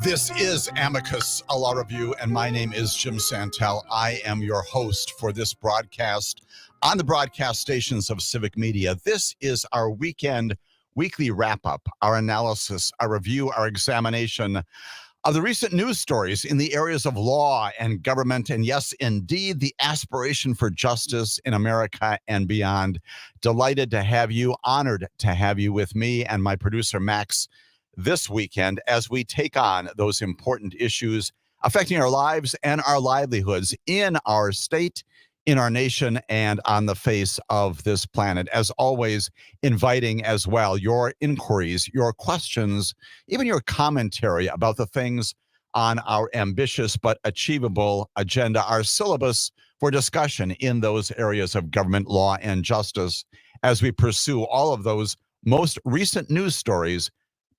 This is Amicus, a law review, and my name is Jim Santelle. I am your host for this broadcast on the broadcast stations of Civic Media. This is our weekly wrap-up, our analysis, our review, our examination of the recent news stories in the areas of law and government, and yes, indeed, the aspiration for justice in America and beyond. Delighted to have you, honored to have you with me and my producer, Max, this weekend as we take on those important issues affecting our lives and our livelihoods in our state, in our nation, and on the face of this planet. As always, inviting as well your inquiries, your questions, even your commentary about the things on our ambitious but achievable agenda, our syllabus for discussion in those areas of government, law, and justice as we pursue all of those most recent news stories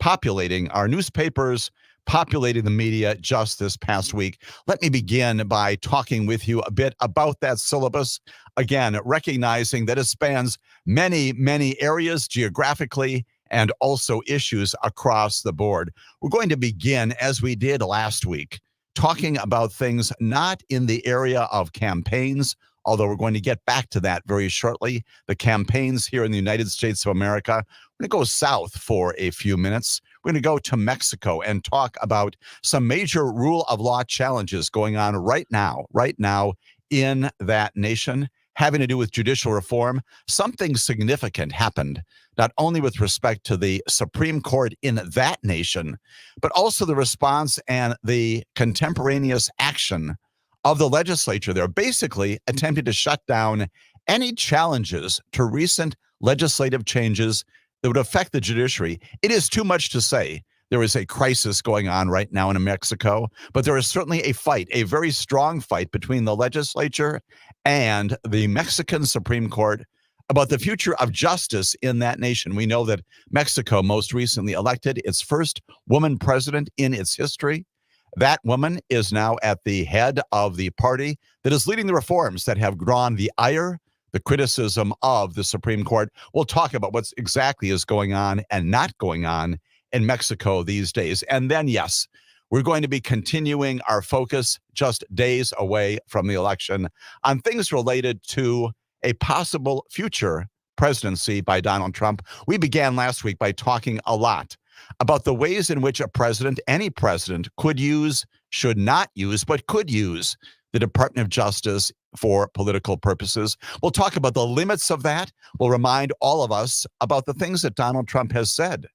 populating our newspapers, populating the media just this past week. Let me begin by talking with you a bit about that syllabus. Again, recognizing that it spans many, many areas geographically and also issues across the board. We're going to begin, as we did last week, talking about things not in the area of campaigns, although we're going to get back to that very shortly. The campaigns here in the United States of America. We're going to go south for a few minutes. We're going to go to Mexico and talk about some major rule of law challenges going on right now in that nation, having to do with judicial reform. Something significant happened, not only with respect to the Supreme Court in that nation, but also the response and the contemporaneous action of the legislature there, basically attempting to shut down any challenges to recent legislative changes that would affect the judiciary. It is too much to say there is a crisis going on right now in Mexico, but there is certainly a fight, a very strong fight between the legislature and the Mexican Supreme Court about the future of justice in that nation. We know that Mexico most recently elected its first woman president in its history. That woman is now at the head of the party that is leading the reforms that have drawn the ire, the criticism of the Supreme Court. We'll talk about what exactly is going on and not going on in Mexico these days. And then, yes, we're going to be continuing our focus just days away from the election on things related to a possible future presidency by Donald Trump. We began last week by talking a lot about the ways in which a president, any president, could use, should not use, but could use the Department of Justice for political purposes. We'll talk about the limits of that. We'll remind all of us about the things that Donald Trump has said,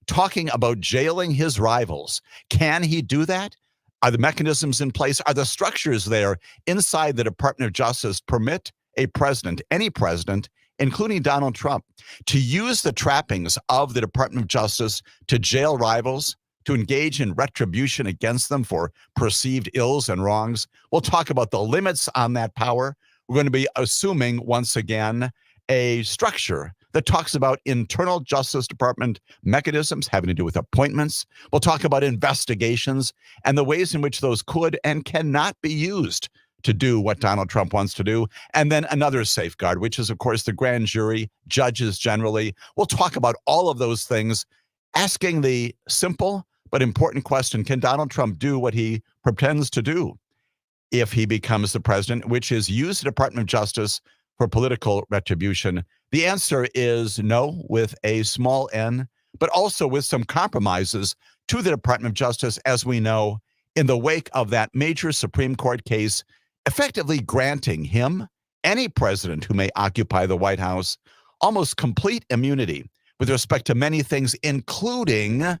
talking about jailing his rivals. Can he do that? Are the mechanisms in place? Are the structures there inside the Department of Justice permit a president, any president, including Donald Trump, to use the trappings of the Department of Justice to jail rivals, to engage in retribution against them for perceived ills and wrongs? We'll talk about the limits on that power. We're going to be assuming, once again, a structure that talks about internal Justice Department mechanisms having to do with appointments. We'll talk about investigations and the ways in which those could and cannot be used to do what Donald Trump wants to do. And then another safeguard, which is, of course, the grand jury, judges generally. We'll talk about all of those things, asking the simple but important question: can Donald Trump do what he pretends to do if he becomes the president, which is use the Department of Justice for political retribution? The answer is no, with a small n, but also with some compromises to the Department of Justice, as we know, in the wake of that major Supreme Court case, effectively granting him, any president who may occupy the White House, almost complete immunity with respect to many things, including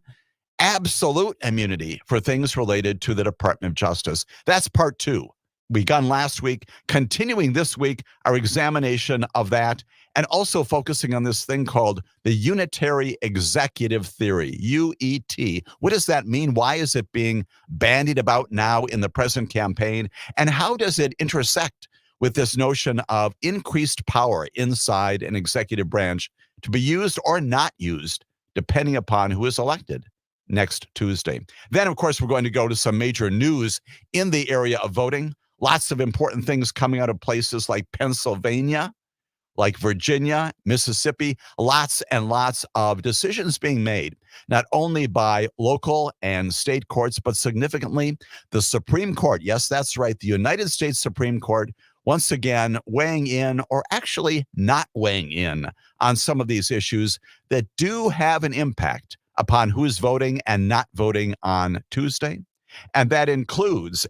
absolute immunity for things related to the Department of Justice. That's part two. Begun last week, continuing this week, our examination of that, and also focusing on this thing called the Unitary Executive Theory, UET. What does that mean? Why is it being bandied about now in the present campaign? And how does it intersect with this notion of increased power inside an executive branch to be used or not used, depending upon who is elected next Tuesday? Then, of course, we're going to go to some major news in the area of voting. Lots of important things coming out of places like Pennsylvania. like Virginia, Mississippi, lots and lots of decisions being made, not only by local and state courts, but significantly the Supreme Court. Yes, that's right. The United States Supreme Court once again weighing in, or actually not weighing in, on some of these issues that do have an impact upon who's voting and not voting on Tuesday. And that includes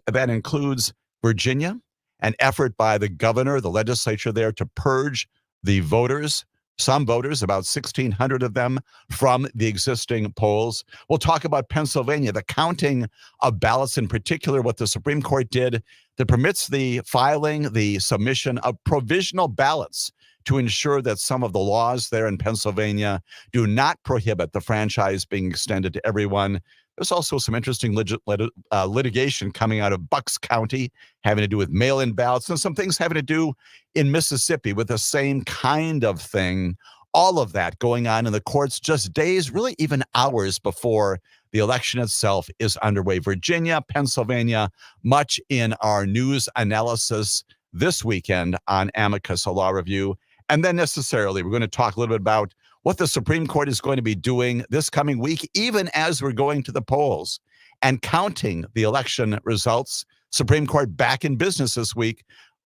Virginia, an effort by the governor, the legislature there, to purge the voters, some voters, about 1,600 of them, from the existing polls. We'll talk about Pennsylvania, the counting of ballots, in particular, what the Supreme Court did that permits the filing, the submission of provisional ballots to ensure that some of the laws there in Pennsylvania do not prohibit the franchise being extended to everyone. There's also some interesting litigation coming out of Bucks County having to do with mail-in ballots, and some things having to do in Mississippi with the same kind of thing. All of that going on in the courts just days, really even hours before the election itself is underway. Virginia, Pennsylvania, much in our news analysis this weekend on Amicus, a law review. And then necessarily, we're going to talk a little bit about what the Supreme Court is going to be doing this coming week, even as we're going to the polls and counting the election results. Supreme Court back in business this week.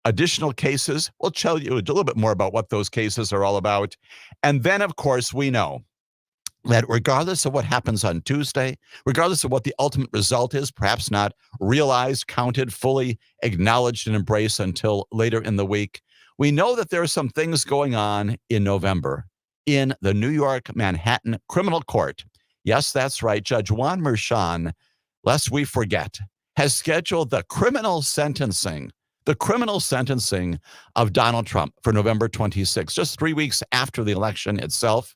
Additional cases. We'll tell you a little bit more about what those cases are all about. And then, of course, we know that regardless of what happens on Tuesday, regardless of what the ultimate result is, perhaps not realized, counted, fully acknowledged, and embraced until later in the week, we know that there are some things going on in November in the New York Manhattan Criminal Court. Yes, that's right. Judge Juan Merchan, lest we forget, has scheduled the criminal sentencing of Donald Trump for November 26, just 3 weeks after the election itself.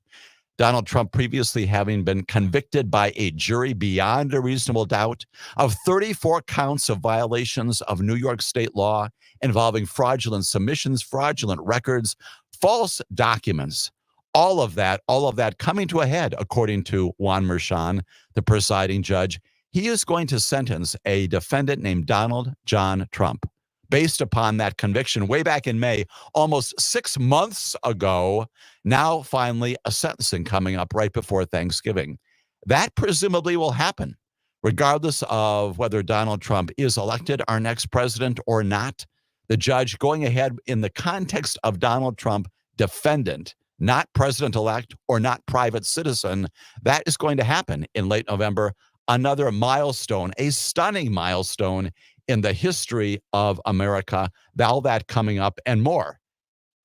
Donald Trump previously having been convicted by a jury beyond a reasonable doubt of 34 counts of violations of New York state law involving fraudulent submissions, fraudulent records, false documents. All of that coming to a head, according to Juan Merchan, the presiding judge. He is going to sentence a defendant named Donald John Trump based upon that conviction way back in May, almost 6 months ago. Now, finally, a sentencing coming up right before Thanksgiving. That presumably will happen, regardless of whether Donald Trump is elected our next president or not. The judge going ahead in the context of Donald Trump, defendant, not president-elect or not private citizen. That is going to happen in late November. Another milestone, a stunning milestone in the history of America. All that coming up and more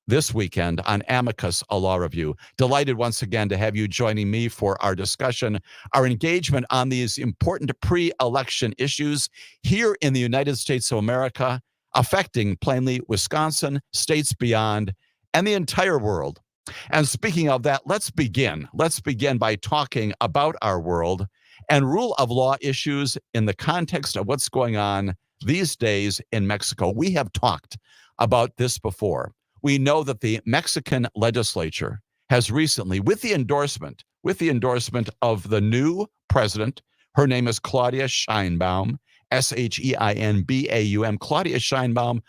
this weekend on Amicus, a law review. Delighted once again to have you joining me for our discussion, our engagement on these important pre-election issues here in the United States of America, affecting plainly Wisconsin, states beyond, and the entire world. And speaking of that, let's begin by talking about our world and rule of law issues in the context of what's going on these days in Mexico. We have talked about this before. We know that the Mexican legislature has recently, with the endorsement of the new president, her name is Claudia Sheinbaum, Sheinbaum, Claudia Sheinbaum,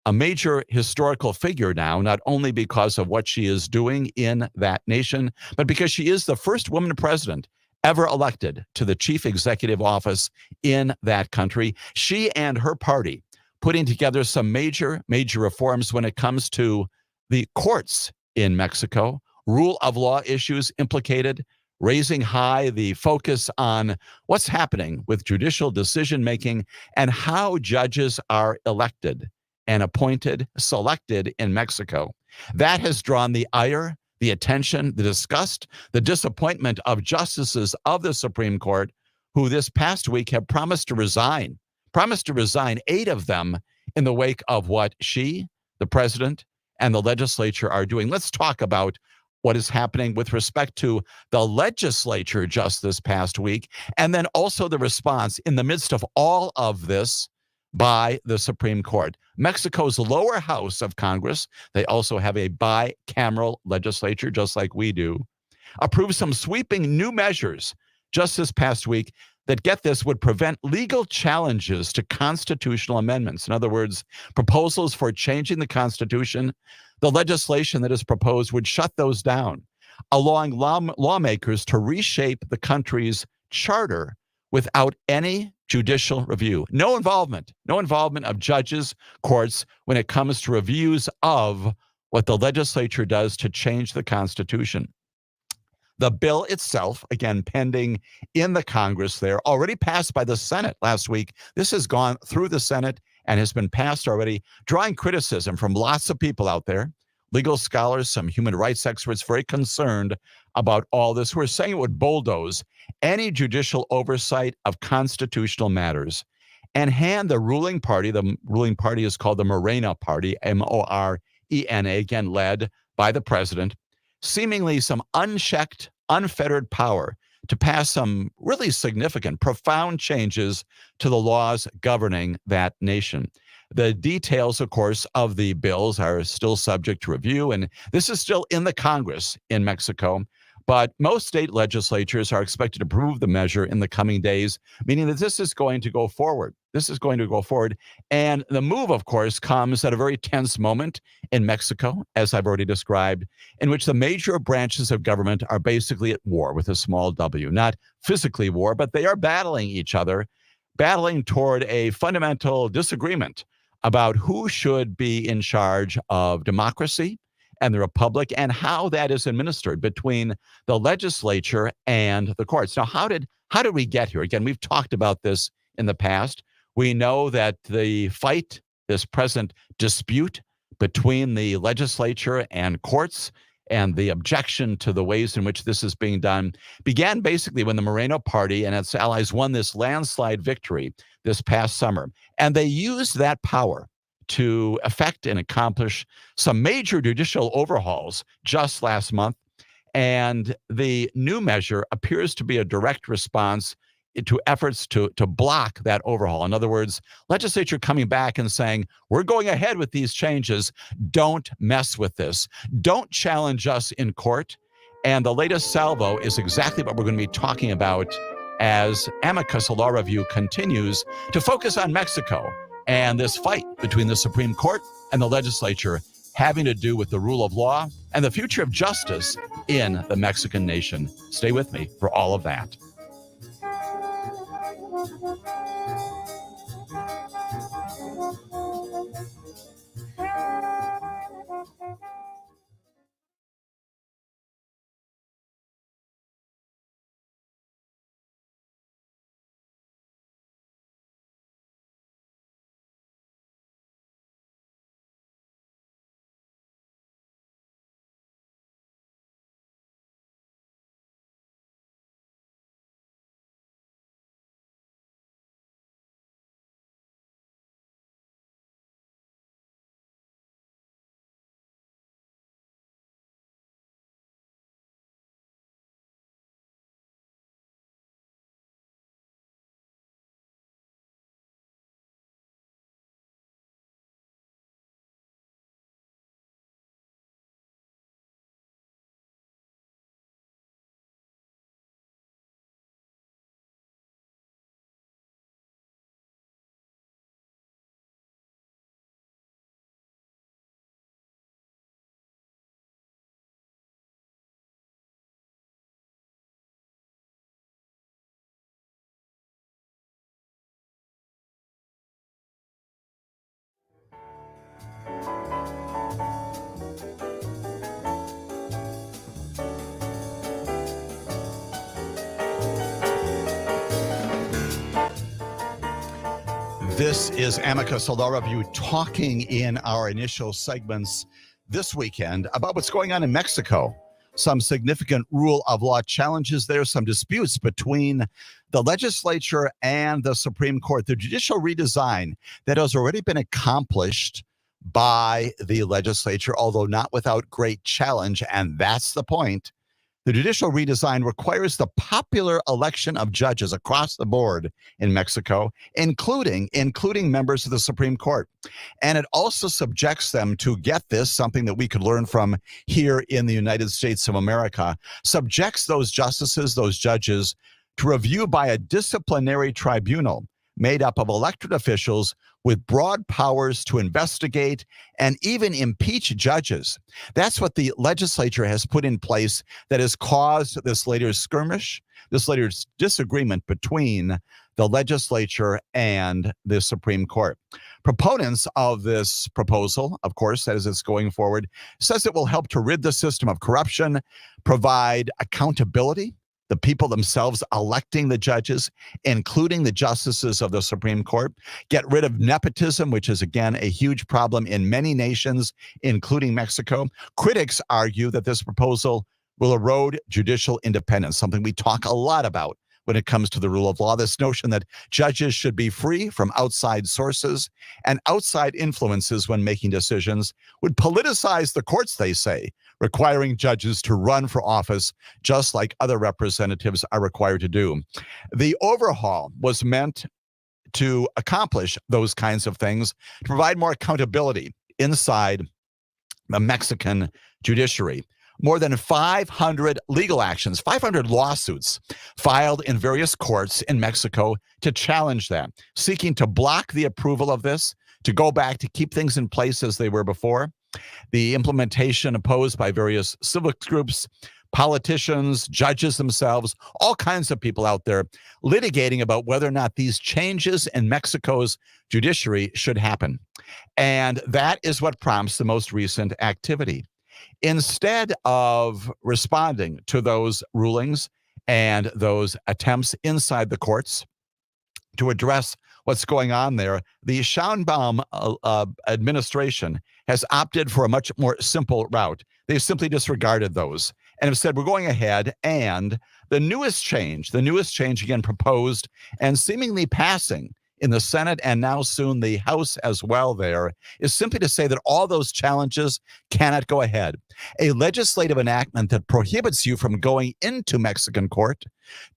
a major historical figure now, not only because of what she is doing in that nation, but because she is the first woman president ever elected to the chief executive office in that country. She and her party putting together some major reforms when it comes to the courts in Mexico, rule of law issues implicated, raising high the focus on what's happening with judicial decision-making and how judges are elected and appointed, selected in Mexico. That has drawn the ire, the attention, the disgust, the disappointment of justices of the Supreme Court who this past week have promised to resign, 8 of them in the wake of what she, the president, and the legislature are doing. Let's talk about what is happening with respect to the legislature just this past week, and then also the response in the midst of all of this by the Supreme Court. Mexico's lower house of Congress, they also have a bicameral legislature, just like we do, approved some sweeping new measures just this past week that, get this, would prevent legal challenges to constitutional amendments. In other words, proposals for changing the Constitution, the legislation that is proposed would shut those down, allowing lawmakers to reshape the country's charter without any judicial review. No involvement of judges, courts, when it comes to reviews of what the legislature does to change the Constitution. The bill itself, again, pending in the Congress there, already passed by the Senate last week. This has gone through the Senate and has been passed already, drawing criticism from lots of people out there, legal scholars, some human rights experts, very concerned about all this, who are saying it would bulldoze any judicial oversight of constitutional matters and hand the ruling party is called the Morena Party, Morena, again, led by the president, seemingly some unchecked, unfettered power to pass some really significant, profound changes to the laws governing that nation. The details, of course, of the bills are still subject to review, and this is still in the Congress in Mexico. But most state legislatures are expected to approve the measure in the coming days, meaning that this is going to go forward. And the move, of course, comes at a very tense moment in Mexico, as I've already described, in which the major branches of government are basically at war with a small w. Not physically war, but they are battling each other, battling toward a fundamental disagreement about who should be in charge of democracy and the republic, and how that is administered between the legislature and the courts. Now, how did we get here? Again, we've talked about this in the past. We know that the fight, this present dispute between the legislature and courts, and the objection to the ways in which this is being done, began basically when the Moreno Party and its allies won this landslide victory this past summer. And they used that power to effect and accomplish some major judicial overhauls just last month. And the new measure appears to be a direct response to efforts to block that overhaul. In other words, legislature coming back and saying, we're going ahead with these changes. Don't mess with this. Don't challenge us in court. And the latest salvo is exactly what we're going to be talking about as Amicus, a law review, continues to focus on Mexico and this fight between the Supreme Court and the legislature, having to do with the rule of law and the future of justice in the Mexican nation. Stay with me for all of that. This is Amicus, a law review, talking in our initial segments this weekend about what's going on in Mexico. Some significant rule of law challenges there, some disputes between the legislature and the Supreme Court, the judicial redesign that has already been accomplished by the legislature, although not without great challenge. And that's the point. The judicial redesign requires the popular election of judges across the board in Mexico, including members of the Supreme Court. And it also subjects them to, get this, something that we could learn from here in the United States of America, subjects those justices, those judges, to review by a disciplinary tribunal made up of elected officials with broad powers to investigate and even impeach judges. That's what the legislature has put in place that has caused this latest skirmish, this latest disagreement between the legislature and the Supreme Court. Proponents of this proposal, of course, as it's going forward, says it will help to rid the system of corruption, provide accountability, the people themselves electing the judges, including the justices of the Supreme Court, get rid of nepotism, which is, again, a huge problem in many nations, including Mexico. Critics argue that this proposal will erode judicial independence, something we talk a lot about when it comes to the rule of law, this notion that judges should be free from outside sources and outside influences when making decisions would politicize the courts, they say, requiring judges to run for office just like other representatives are required to do. The overhaul was meant to accomplish those kinds of things, to provide more accountability inside the Mexican judiciary. More than 500 legal actions, 500 lawsuits filed in various courts in Mexico to challenge that, seeking to block the approval of this, to go back to keep things in place as they were before. The implementation opposed by various civil groups, politicians, judges themselves, all kinds of people out there litigating about whether or not these changes in Mexico's judiciary should happen. And that is what prompts the most recent activity. Instead of responding to those rulings and those attempts inside the courts to address what's going on there, the Sheinbaum administration has opted for a much more simple route. They've simply disregarded those and have said, we're going ahead, and the newest change again proposed and seemingly passing in the Senate and now soon the House as well there, is simply to say that all those challenges cannot go ahead. A legislative enactment that prohibits you from going into Mexican court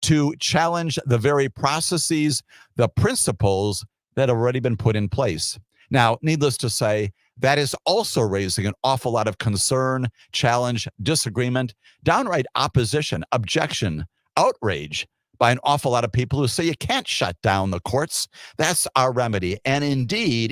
to challenge the very processes, the principles that have already been put in place. Now, needless to say, that is also raising an awful lot of concern, challenge, disagreement, downright opposition, objection, outrage by an awful lot of people who say you can't shut down the courts. That's our remedy. And indeed,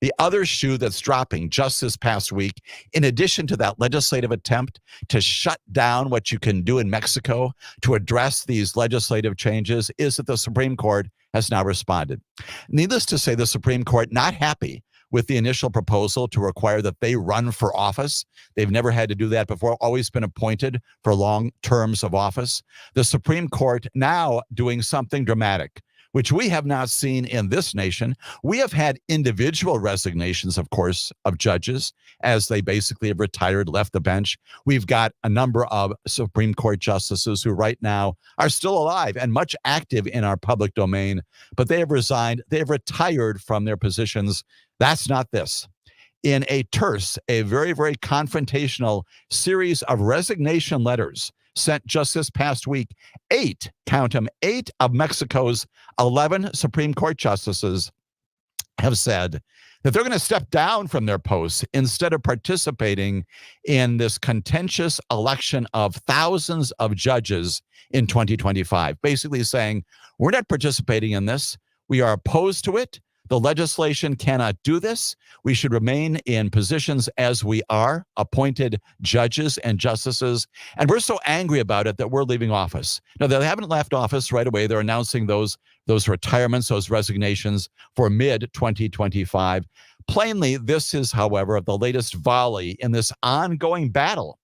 the other shoe that's dropping just this past week, in addition to that legislative attempt to shut down what you can do in Mexico to address these legislative changes, is that the Supreme Court has now responded. Needless to say, the Supreme Court not happy with the initial proposal to require that they run for office. They've never had to do that before, always been appointed for long terms of office. The Supreme Court now doing something dramatic, which we have not seen in this nation. We have had individual resignations, of course, of judges as they basically have retired, left the bench. We've got a number of Supreme Court justices who right now are still alive and much active in our public domain, but they have resigned. They have retired from their positions. That's not this. In a terse, a very, very confrontational series of resignation letters sent just this past week, 8 of Mexico's 11 Supreme Court justices have said that they're going to step down from their posts instead of participating in this contentious election of thousands of judges in 2025, basically saying, we're not participating in this. We are opposed to it. The legislation cannot do this. We should remain in positions as we are, appointed judges and justices. And we're so angry about it that we're leaving office. Now, they haven't left office right away. They're announcing those retirements, those resignations for mid-2025. Plainly, this is, however, the latest volley in this ongoing battle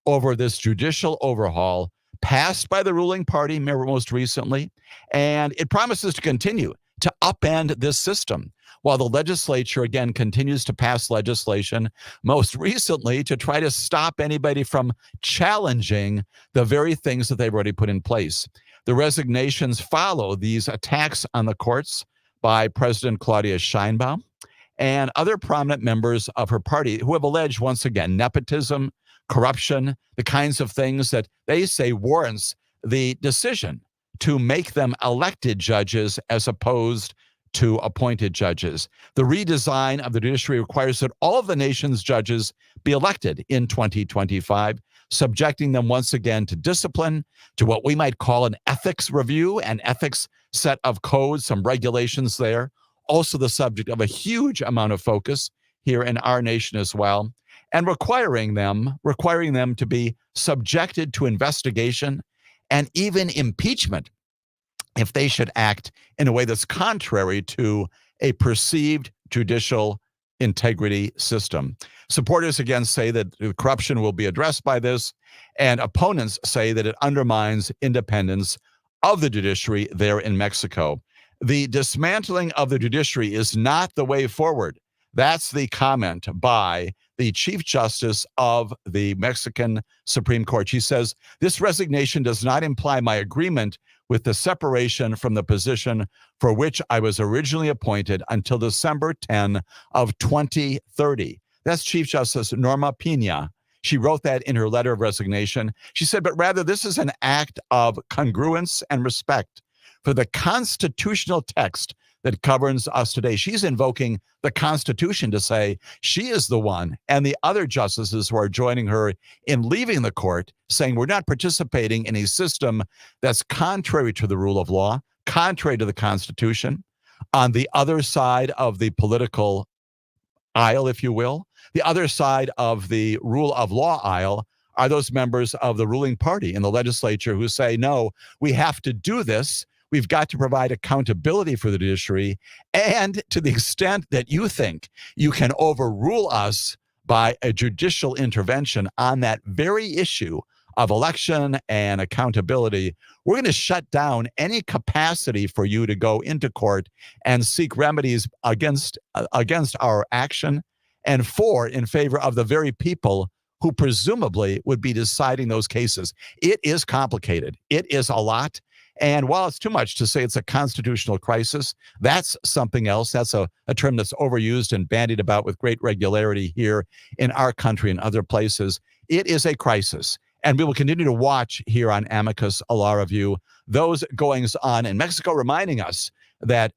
over this judicial overhaul passed by the ruling party most recently. And it promises to continue to upend this system while the legislature, again, continues to pass legislation, most recently to try to stop anybody from challenging the very things that they've already put in place. The resignations follow these attacks on the courts by President Claudia Sheinbaum and other prominent members of her party who have alleged, once again, nepotism, corruption, the kinds of things that they say warrants the decision to make them elected judges as opposed to appointed judges. The redesign of the judiciary requires that all of the nation's judges be elected in 2025. subjecting them once again to discipline, to what we might call an ethics review, an ethics set of codes, some regulations there. Also, the subject of a huge amount of focus here in our nation as well, and requiring them to be subjected to investigation and even impeachment if they should act in a way that's contrary to a perceived judicial integrity system. Supporters again say that corruption will be addressed by this, and opponents say that it undermines independence of the judiciary there in Mexico. The dismantling of the judiciary is not the way forward. That's the comment by the Chief Justice of the Mexican Supreme Court. She says, this resignation does not imply my agreement with the separation from the position for which I was originally appointed until December 10 of 2030. That's Chief Justice Norma Pina. She wrote that in her letter of resignation. She said, but rather this is an act of congruence and respect for the constitutional text that governs us today. She's invoking the Constitution to say she is the one, and the other justices who are joining her in leaving the court, saying we're not participating in a system that's contrary to the rule of law, contrary to the Constitution. On the other side of the political aisle, if you will, the other side of the rule of law aisle are those members of the ruling party in the legislature who say, no, we have to do this. We've got to provide accountability for the judiciary. And to the extent that you think you can overrule us by a judicial intervention on that very issue of election and accountability, we're going to shut down any capacity for you to go into court and seek remedies against our action and in favor of the very people who presumably would be deciding those cases. It is complicated. It is a lot. And while it's too much to say it's a constitutional crisis, that's something else. That's a term that's overused and bandied about with great regularity here in our country and other places. It is a crisis. And we will continue to watch here on Amicus, a law review, those goings on in Mexico, reminding us that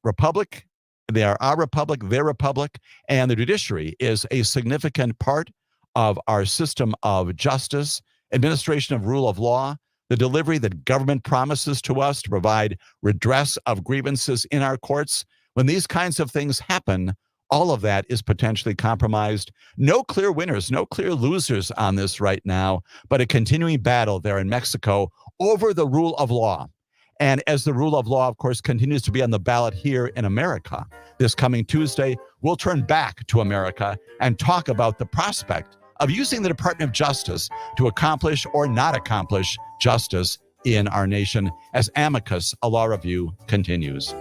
they are our republic, their republic, and the judiciary is a significant part of our system of justice, administration of rule of law, the delivery that government promises to us to provide redress of grievances in our courts. When these kinds of things happen, all of that is potentially compromised. No clear winners, no clear losers on this right now, but a continuing battle there in Mexico over the rule of law. And as the rule of law, of course, continues to be on the ballot here in America, this coming Tuesday, we'll turn back to America and talk about the prospect of using the Department of Justice to accomplish or not accomplish justice in our nation as Amicus, a law review, continues.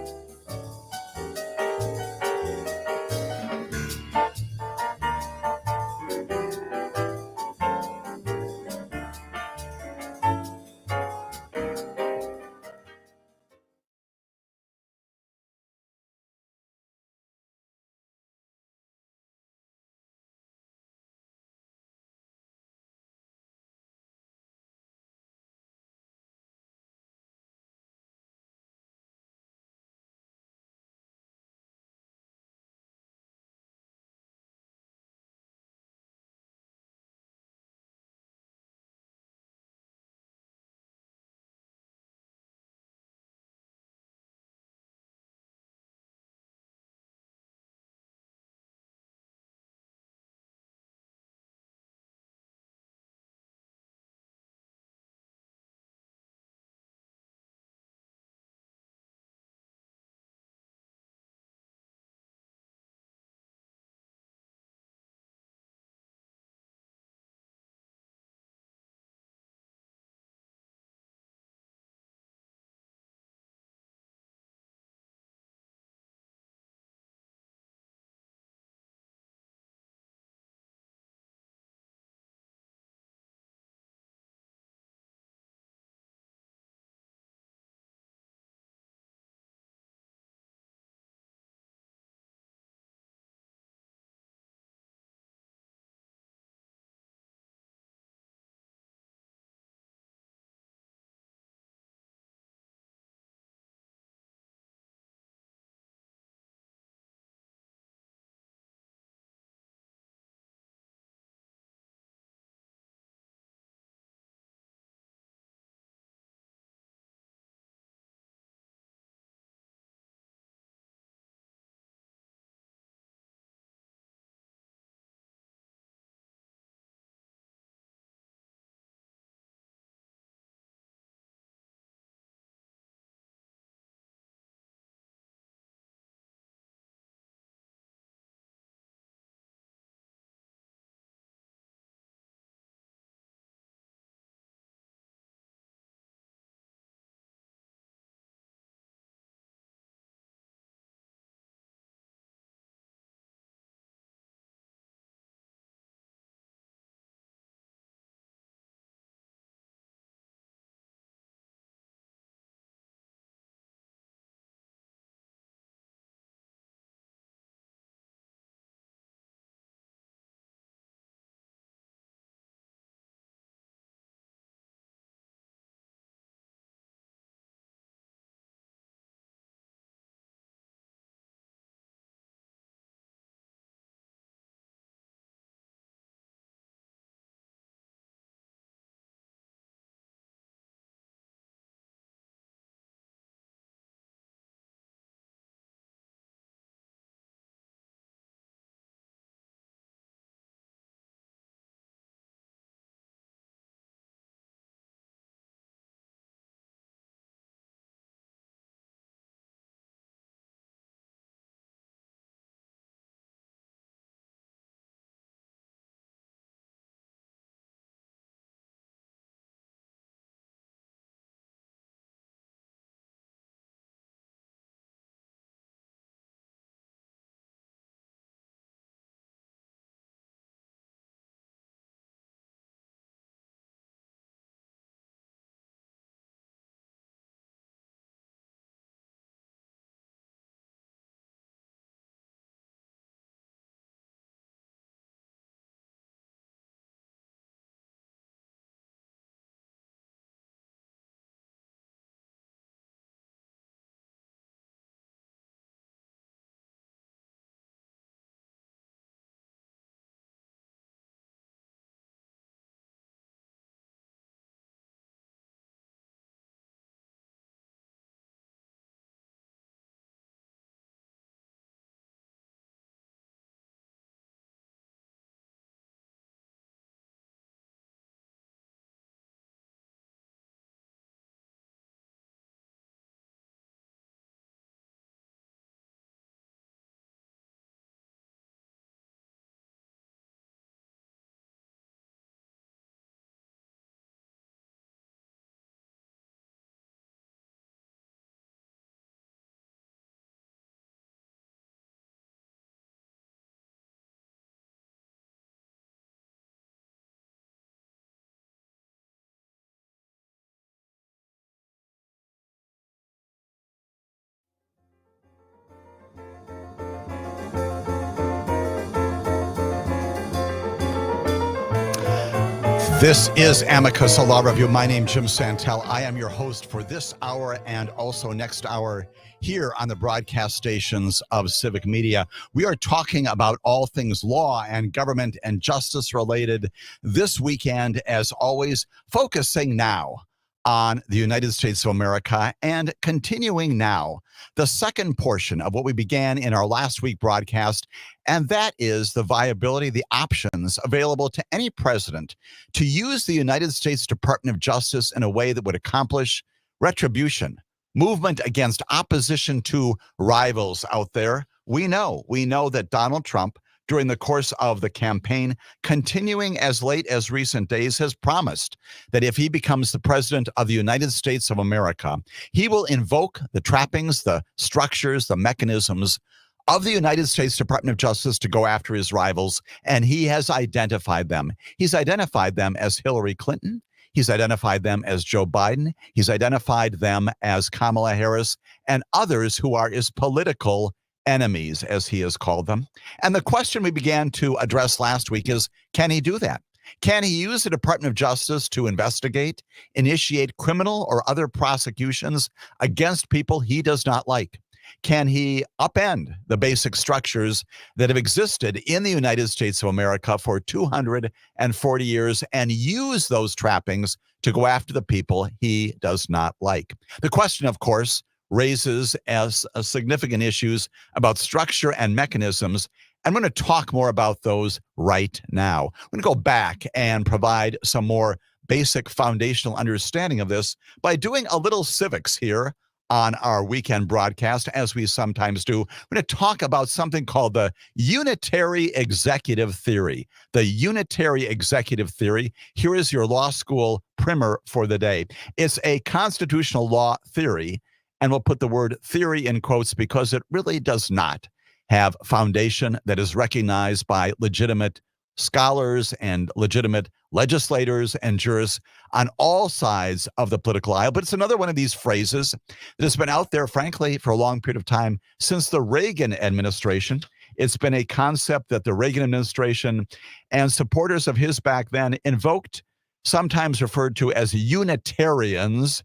This is Amicus, a law review. My name is Jim Santelle. I am your host for this hour and also next hour here on the broadcast stations of Civic Media. We are talking about all things law and government and justice related this weekend, as always, focusing now on the United States of America and continuing now the second portion of what we began in our last week broadcast, and that is the viability, the options available to any president to use the United States Department of Justice in a way that would accomplish retribution, movement against opposition to rivals out there. We know that Donald Trump, during the course of the campaign, continuing as late as recent days, has promised that if he becomes the president of the United States of America, he will invoke the trappings, the structures, the mechanisms of the United States Department of Justice to go after his rivals, and he has identified them. He's identified them as Hillary Clinton. He's identified them as Joe Biden. He's identified them as Kamala Harris and others who are his political enemies, as he has called them. And the question we began to address last week is, can he do that? Can he use the Department of Justice to investigate, initiate criminal or other prosecutions against people he does not like? Can he upend the basic structures that have existed in the United States of America for 240 years and use those trappings to go after the people he does not like? The question, of course, raises as significant issues about structure and mechanisms. I'm going to talk more about those right now. I'm going to go back and provide some more basic foundational understanding of this by doing a little civics here on our weekend broadcast, as we sometimes do. We're going to talk about something called the unitary executive theory. The unitary executive theory. Here is your law school primer for the day. It's a constitutional law theory, and we'll put the word theory in quotes because it really does not have foundation that is recognized by legitimate scholars and legitimate legislators and jurists on all sides of the political aisle. But it's another one of these phrases that has been out there, frankly, for a long period of time since the Reagan administration. It's been a concept that the Reagan administration and supporters of his back then invoked, sometimes referred to as Unitarians,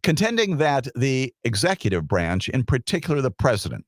contending that the executive branch, in particular the president,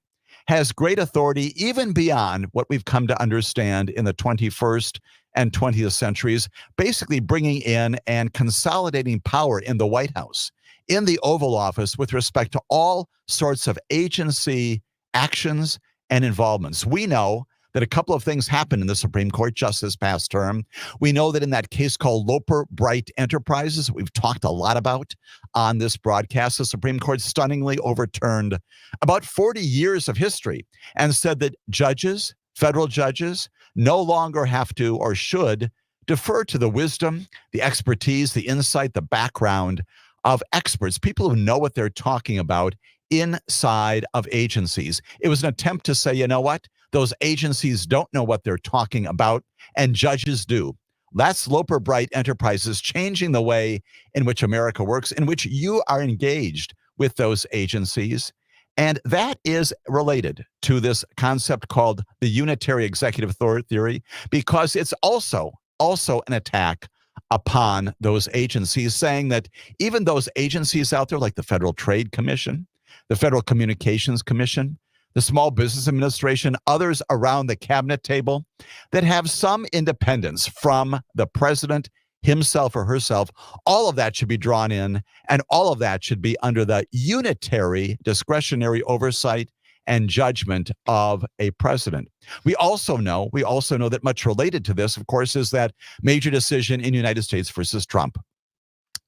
has great authority even beyond what we've come to understand in the 21st and 20th centuries, basically bringing in and consolidating power in the White House, in the Oval Office, with respect to all sorts of agency actions and involvements. We know that a couple of things happened in the Supreme Court just this past term. We know that in that case called Loper Bright Enterprises, we've talked a lot about on this broadcast, the Supreme Court stunningly overturned about 40 years of history and said that judges, federal judges, no longer have to or should defer to the wisdom, the expertise, the insight, the background of experts, people who know what they're talking about inside of agencies. It was an attempt to say, you know what? Those agencies don't know what they're talking about, and judges do. That's Loper Bright Enterprises changing the way in which America works, in which you are engaged with those agencies. And that is related to this concept called the unitary executive theory, because it's also an attack upon those agencies, saying that even those agencies out there like the Federal Trade Commission, the Federal Communications Commission, the Small Business Administration, others around the cabinet table that have some independence from the president himself or herself, all of that should be drawn in, and all of that should be under the unitary discretionary oversight and judgment of a president. We also know that much related to this, of course, is that major decision in United States versus Trump,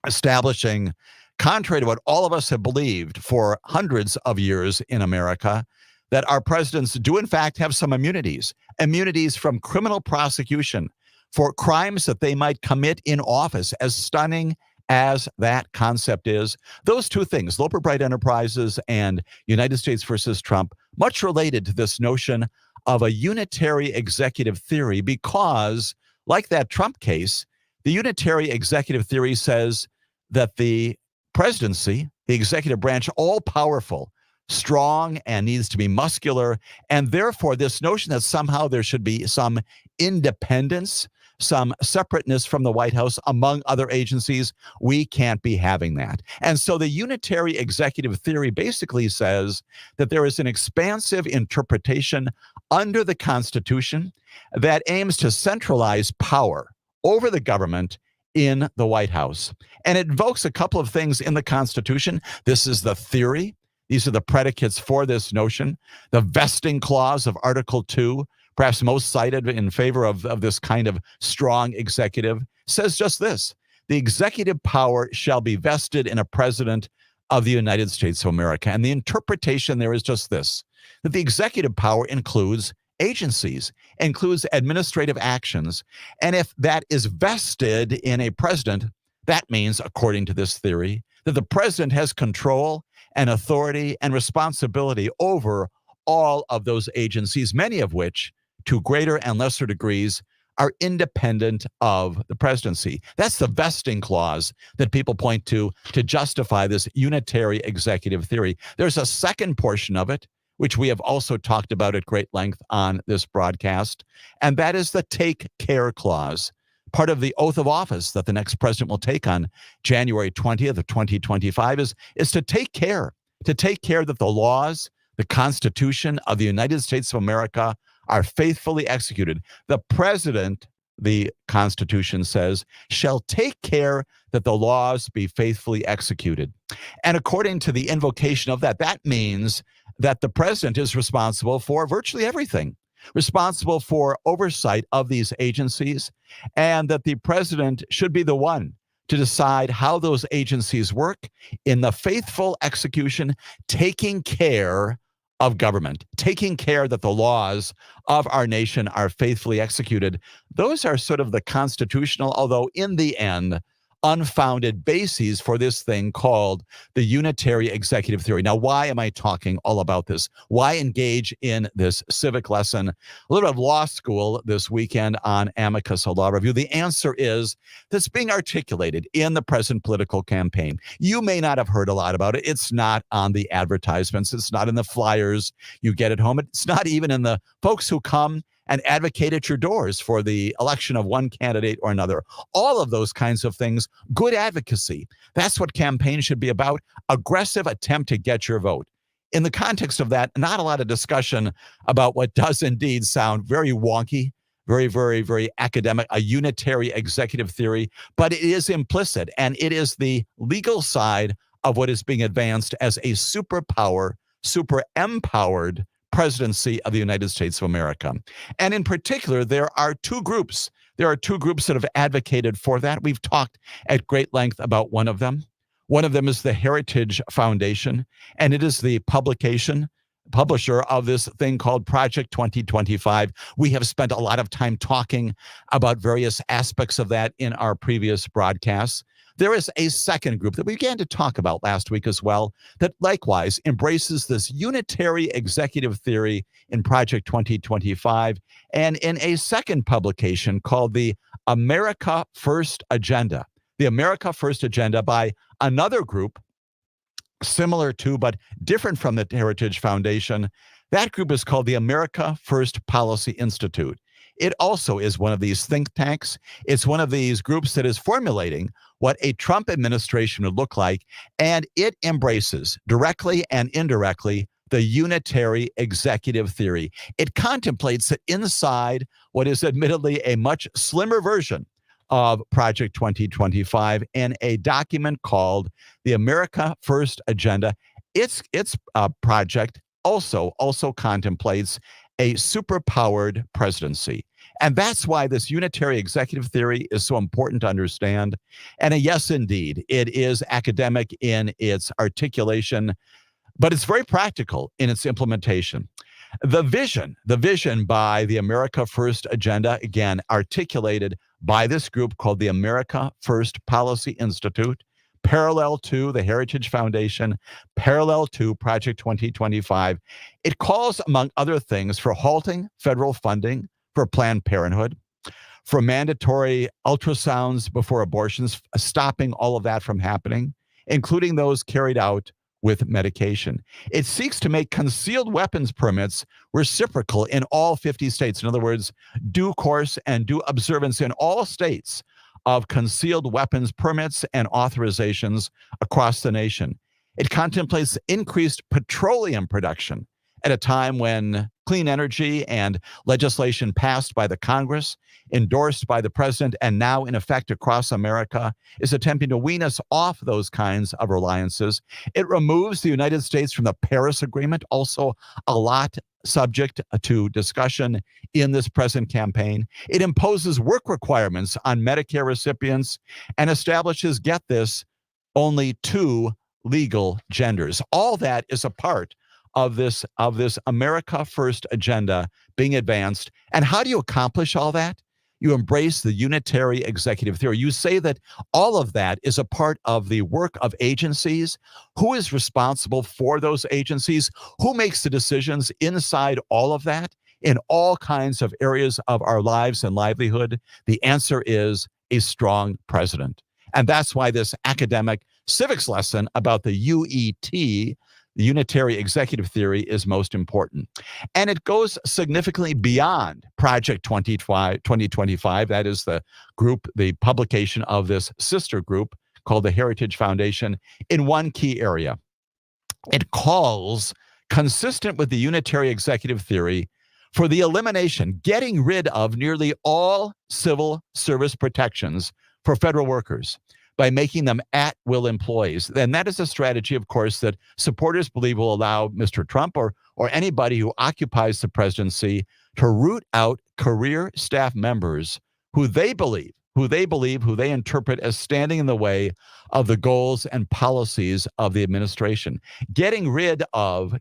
establishing, contrary to what all of us have believed for hundreds of years in America, that our presidents do in fact have some immunities from criminal prosecution for crimes that they might commit in office. As stunning as that concept is, those two things, Loper Bright Enterprises and United States versus Trump, much related to this notion of a unitary executive theory, because like that Trump case, the unitary executive theory says that the presidency, the executive branch, all powerful, strong, and needs to be muscular. And therefore, this notion that somehow there should be some independence some separateness from the White House among other agencies. We can't be having that. And so the unitary executive theory basically says that there is an expansive interpretation under the Constitution that aims to centralize power over the government in the White House. And it invokes a couple of things in the Constitution. This is the theory. These are the predicates for this notion. The vesting clause of Article 2, perhaps most cited in favor of this kind of strong executive, says just this: the executive power shall be vested in a president of the United States of America. And the interpretation there is just this, that the executive power includes agencies, includes administrative actions. And if that is vested in a president, that means, according to this theory, that the president has control and authority and responsibility over all of those agencies, many of which, to greater and lesser degrees, are independent of the presidency. That's the vesting clause that people point to justify this unitary executive theory. There's a second portion of it, which we have also talked about at great length on this broadcast, and that is the take care clause. Part of the oath of office that the next president will take on January 20th of 2025 is to take care that the laws, the Constitution of the United States of America are faithfully executed. The president, the Constitution says, shall take care that the laws be faithfully executed. And according to the invocation of that, that means that the president is responsible for virtually everything, responsible for oversight of these agencies, and that the president should be the one to decide how those agencies work in the faithful execution, taking care of government, taking care that the laws of our nation are faithfully executed. Those are sort of the constitutional, although in the end, unfounded bases for this thing called the unitary executive theory. Now, why am I talking all about this? Why engage in this civic lesson? A little bit of law school this weekend on Amicus, a law review. The answer is that's being articulated in the present political campaign. You may not have heard a lot about it. It's not on the advertisements. It's not in the flyers you get at home. It's not even in the folks who come and advocate at your doors for the election of one candidate or another. All of those kinds of things, good advocacy. That's what campaigns should be about, aggressive attempt to get your vote. In the context of that, not a lot of discussion about what does indeed sound very wonky, very, very, very academic, a unitary executive theory, but it is implicit, and it is the legal side of what is being advanced as a superpower, super empowered presidency of the United States of America. And in particular, there are two groups. There are two groups that have advocated for that. We've talked at great length about one of them. One of them is the Heritage Foundation, and it is the publisher of this thing called Project 2025. We have spent a lot of time talking about various aspects of that in our previous broadcasts. There is a second group that we began to talk about last week as well that likewise embraces this unitary executive theory in Project 2025 and in a second publication called the America First Agenda. The America First Agenda by another group similar to but different from the Heritage Foundation. That group is called the America First Policy Institute. It also is one of these think tanks. It's one of these groups that is formulating what a Trump administration would look like, and it embraces directly and indirectly the unitary executive theory. It contemplates that inside what is admittedly a much slimmer version of Project 2025 in a document called the America First Agenda. Its project also contemplates a superpowered presidency. And that's why this unitary executive theory is so important to understand. And yes, indeed, it is academic in its articulation, but it's very practical in its implementation. The vision by the America First Agenda, again, articulated by this group called the America First Policy Institute, parallel to the Heritage Foundation, parallel to Project 2025. It calls, among other things, for halting federal funding for Planned Parenthood, for mandatory ultrasounds before abortions, stopping all of that from happening, including those carried out with medication. It seeks to make concealed weapons permits reciprocal in all 50 states. In other words, due course and due observance in all states of concealed weapons permits and authorizations across the nation. It contemplates increased petroleum production at a time when clean energy and legislation passed by the Congress, endorsed by the president, and now in effect across America is attempting to wean us off those kinds of reliances. It removes the United States from the Paris Agreement, also a lot subject to discussion in this present campaign. It imposes work requirements on Medicare recipients and establishes, get this, only 2 legal genders. All that is a part of this America First agenda being advanced. And how do you accomplish all that? You embrace the unitary executive theory. You say that all of that is a part of the work of agencies. Who is responsible for those agencies? Who makes the decisions inside all of that in all kinds of areas of our lives and livelihood? The answer is a strong president. And that's why this academic civics lesson about the UET, the unitary executive theory, is most important. And it goes significantly beyond Project 2025. That is the group, the publication of this sister group called the Heritage Foundation, in one key area. It calls, consistent with the unitary executive theory, for the elimination, getting rid of nearly all civil service protections for federal workers by making them at-will employees. And that is a strategy, of course, that supporters believe will allow Mr. Trump or anybody who occupies the presidency to root out career staff members who they interpret as standing in the way of the goals and policies of the administration. Getting rid of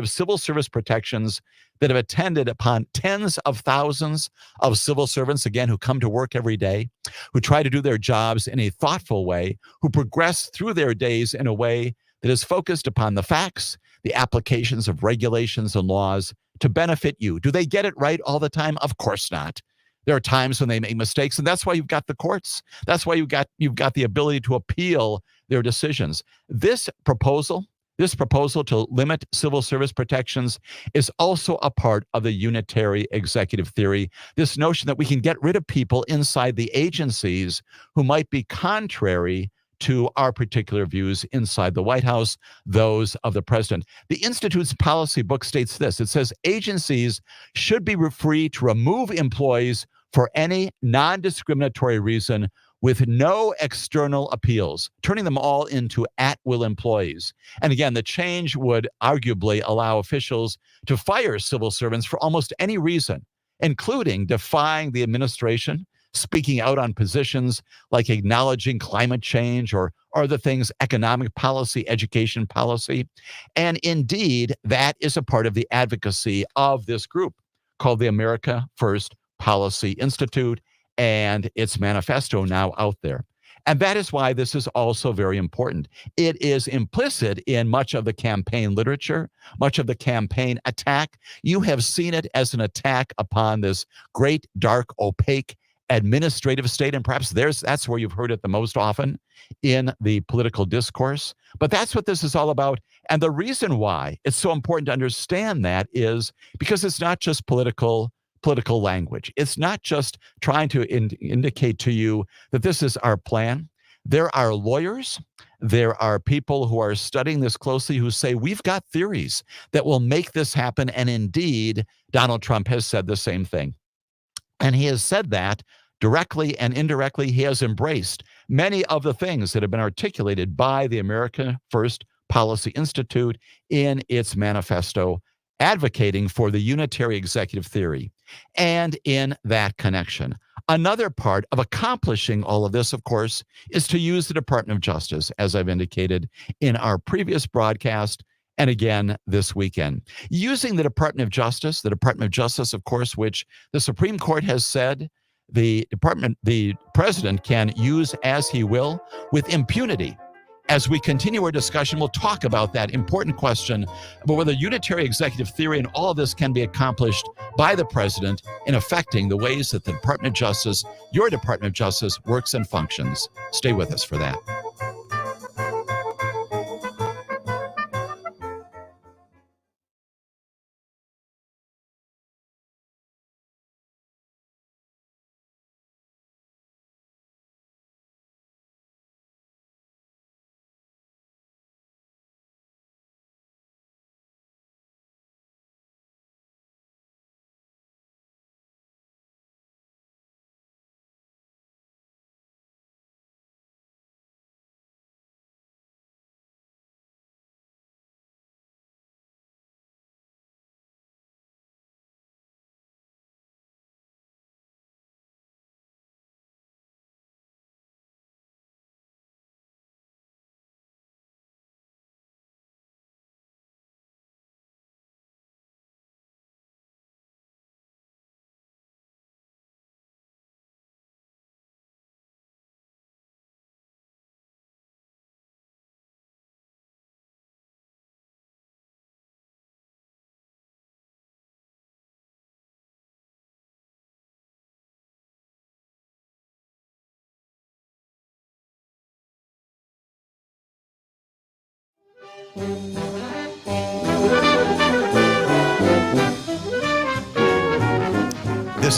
civil service protections that have attended upon tens of thousands of civil servants, again, who come to work every day, who try to do their jobs in a thoughtful way, who progress through their days in a way that is focused upon the facts, the applications of regulations and laws to benefit you. Do they get it right all the time? Of course not. There are times when they make mistakes, and that's why you've got the courts. That's why you've got the ability to appeal their decisions. This proposal to limit civil service protections is also a part of the unitary executive theory. This notion that we can get rid of people inside the agencies who might be contrary to our particular views inside the White House, those of the president. The Institute's policy book states this. It says agencies should be free to remove employees for any non-discriminatory reason with no external appeals, turning them all into at-will employees. And again, the change would arguably allow officials to fire civil servants for almost any reason, including defying the administration, speaking out on positions like acknowledging climate change or other things, economic policy, education policy. And indeed, that is a part of the advocacy of this group called the America First Policy Institute and its manifesto now out there. And that is why this is also very important. It is implicit in much of the campaign literature, much of the campaign attack. You have seen it as an attack upon this great, dark, opaque administrative state, and perhaps that's where you've heard it the most often in the political discourse. But that's what this is all about. And the reason why it's so important to understand that is because it's not just political language. It's not just trying to indicate to you that this is our plan. There are lawyers, there are people who are studying this closely who say we've got theories that will make this happen. And indeed, Donald Trump has said the same thing. And he has said that directly and indirectly. He has embraced many of the things that have been articulated by the America First Policy Institute in its manifesto, advocating for the unitary executive theory. And in that connection, another part of accomplishing all of this, of course, is to use the Department of Justice, as I've indicated in our previous broadcast, and again this weekend. Using the Department of Justice, of course, which the Supreme Court has said the president can use as he will with impunity. As we continue our discussion, we'll talk about that important question about whether unitary executive theory and all of this can be accomplished by the president in affecting the ways that the Department of Justice, your Department of Justice, works and functions. Stay with us for that. This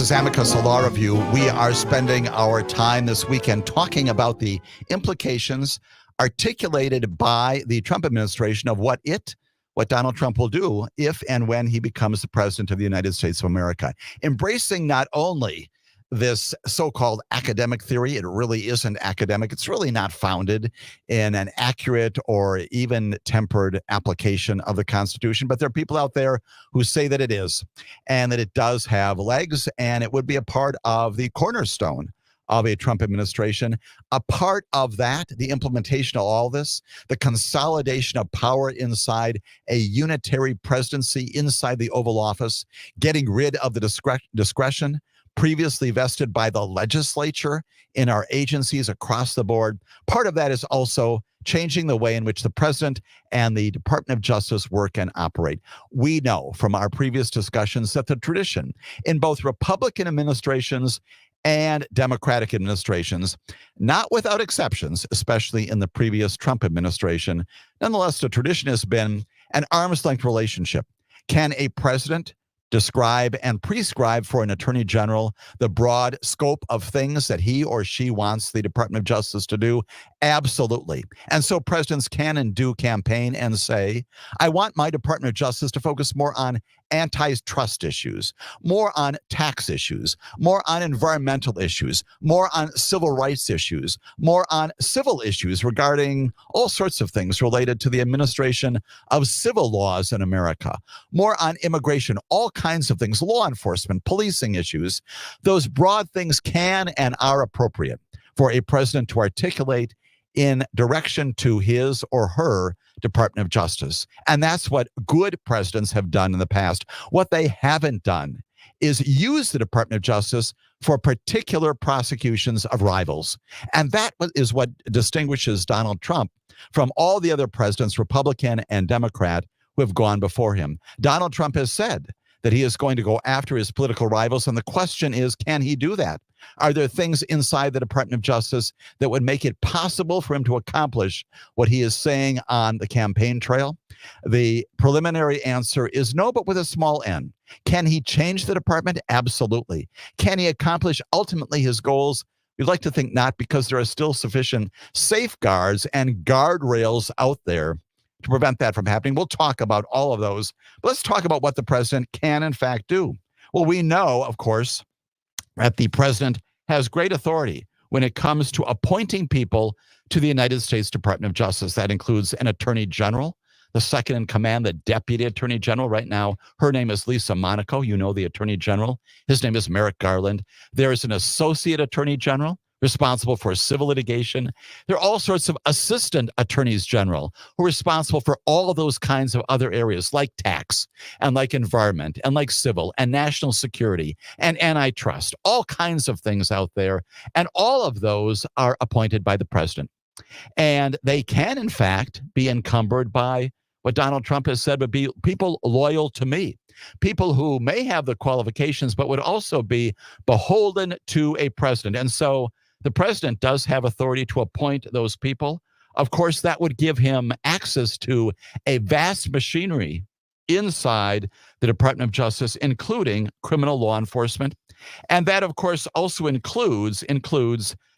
is Amicus, a law review. We are spending our time this weekend talking about the implications articulated by the Trump administration of what Donald Trump will do if and when he becomes the president of the United States of America. Embracing not only this so-called academic theory, it really isn't academic. It's really not founded in an accurate or even tempered application of the Constitution. But there are people out there who say that it is, and that it does have legs, and it would be a part of the cornerstone of a Trump administration. A part of that, the implementation of all this, the consolidation of power inside a unitary presidency inside the Oval Office, getting rid of the discretion previously vested by the legislature in our agencies across the board. Part of that is also changing the way in which the president and the Department of Justice work and operate. We know from our previous discussions that the tradition in both Republican administrations and Democratic administrations, not without exceptions, especially in the previous Trump administration, nonetheless, the tradition has been an arm's length relationship. Can a president describe and prescribe for an attorney general the broad scope of things that he or she wants the Department of Justice to do? Absolutely. And so presidents can and do campaign and say, I want my Department of Justice to focus more on antitrust issues, more on tax issues, more on environmental issues, more on civil rights issues, more on civil issues regarding all sorts of things related to the administration of civil laws in America, more on immigration, all kinds of things, law enforcement, policing issues. Those broad things can and are appropriate for a president to articulate in direction to his or her Department of Justice. And that's what good presidents have done in the past. What they haven't done is use the Department of Justice for particular prosecutions of rivals. And that is what distinguishes Donald Trump from all the other presidents, Republican and Democrat, who have gone before him. Donald Trump has said that he is going to go after his political rivals. And the question is, can he do that? Are there things inside the Department of Justice that would make it possible for him to accomplish what he is saying on the campaign trail? The preliminary answer is no, but with a small n. Can he change the department? Absolutely. Can he accomplish ultimately his goals? We'd like to think not, because there are still sufficient safeguards and guardrails out there to prevent that from happening. We'll talk about all of those. But let's talk about what the president can, in fact, do. Well, we know, of course, that the president has great authority when it comes to appointing people to the United States Department of Justice. That includes an attorney general, the second in command, the deputy attorney general. Right now, her name is Lisa Monaco. You know the attorney general. His name is Merrick Garland. There is an associate attorney general responsible for civil litigation. There are all sorts of assistant attorneys general who are responsible for all of those kinds of other areas, like tax and like environment and like civil and national security and antitrust, all kinds of things out there. And all of those are appointed by the president. And they can, in fact, be encumbered by what Donald Trump has said would be people loyal to me, people who may have the qualifications, but would also be beholden to a president. And so the president does have authority to appoint those people. Of course, that would give him access to a vast machinery inside the Department of Justice, including criminal law enforcement. And that, of course, also includes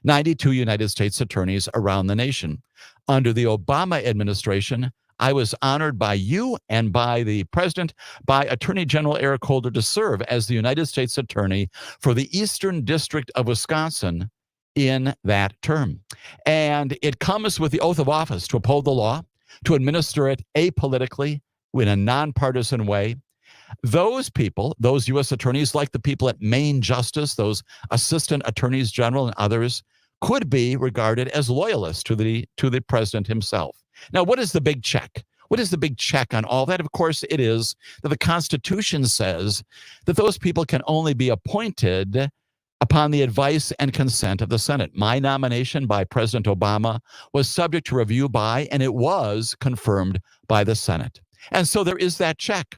92 United States attorneys around the nation. Under the Obama administration, I was honored by you and by the president, by Attorney General Eric Holder, to serve as the United States Attorney for the Eastern District of Wisconsin in that term. And it comes with the oath of office to uphold the law, to administer it apolitically in a nonpartisan way. Those people, those U.S. attorneys, like the people at Maine Justice, those assistant attorneys general and others, could be regarded as loyalists to the president himself. Now, what is the big check? What is the big check on all that? Of course, it is that the Constitution says that those people can only be appointed upon the advice and consent of the Senate. My nomination by President Obama was subject to review by, and it was confirmed by the Senate. And so there is that check.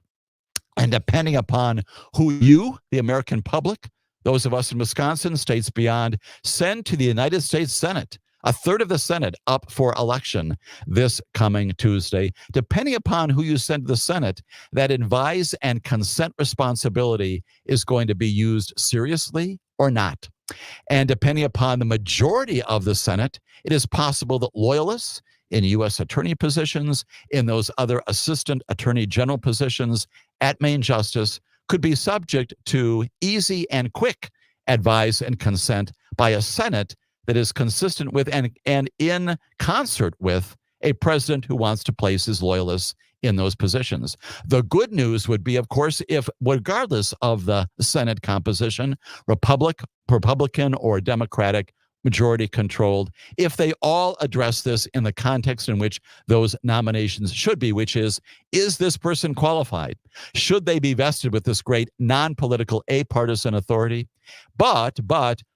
And depending upon who you, the American public, those of us in Wisconsin, states beyond, send to the United States Senate a third of the Senate up for election this coming Tuesday. Depending upon who you send to the Senate, that advise and consent responsibility is going to be used seriously or not. And depending upon the majority of the Senate, it is possible that loyalists in U.S. attorney positions, in those other assistant attorney general positions at Main Justice, could be subject to easy and quick advice and consent by a Senate that is consistent with and in concert with a president who wants to place his loyalists in those positions. The good news would be, of course, if regardless of the Senate composition, Republican or Democratic majority controlled, if they all address this in the context in which those nominations should be, which is this person qualified? Should they be vested with this great non-political, apartisan authority? But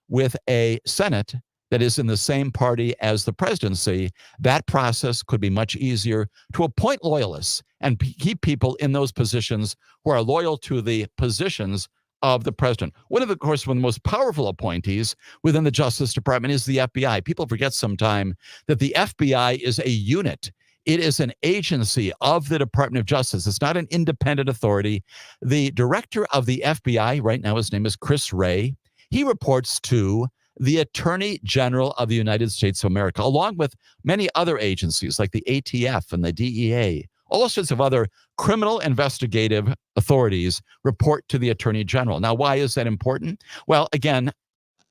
with a Senate that is in the same party as the presidency, that process could be much easier to appoint loyalists and keep people in those positions who are loyal to the positions of the president. One of the most powerful appointees within the Justice Department is the FBI. People forget sometimes that the FBI is a unit. It is an agency of the Department of Justice. It's not an independent authority. The director of the FBI right now, his name is Chris Wray. He reports to the Attorney General of the United States of America, along with many other agencies like the ATF and the DEA. All sorts of other criminal investigative authorities report to the Attorney General. Now, why is that important? Well, again,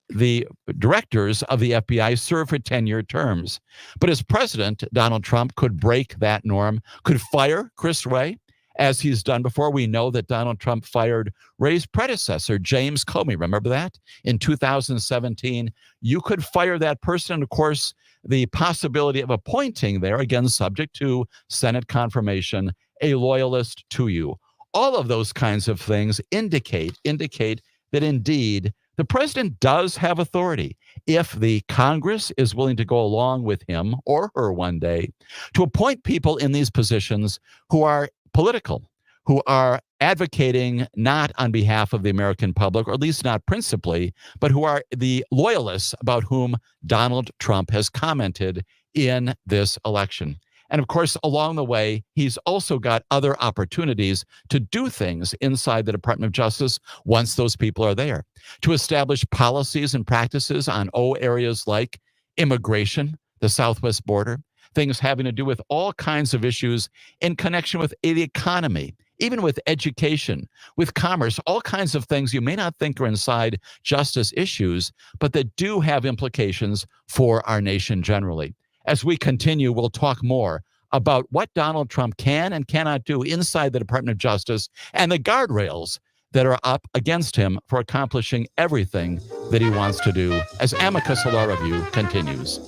the directors of the FBI serve for 10-year terms. But as president, Donald Trump could break that norm, could fire Chris Wray, as he's done before. We know that Donald Trump fired Wray's predecessor, James Comey. Remember that? In 2017, you could fire that person. And of course, the possibility of appointing there, again, subject to Senate confirmation, a loyalist to you. All of those kinds of things indicate that indeed the president does have authority, if the Congress is willing to go along with him or her one day, to appoint people in these positions who are political, who are advocating not on behalf of the American public, or at least not principally, but who are the loyalists about whom Donald Trump has commented in this election. And of course, along the way, he's also got other opportunities to do things inside the Department of Justice once those people are there, to establish policies and practices on areas like immigration, the southwest border, things having to do with all kinds of issues in connection with the economy, even with education, with commerce, all kinds of things you may not think are inside justice issues, but that do have implications for our nation generally. As we continue, we'll talk more about what Donald Trump can and cannot do inside the Department of Justice and the guardrails that are up against him for accomplishing everything that he wants to do as Amicus Law Review continues.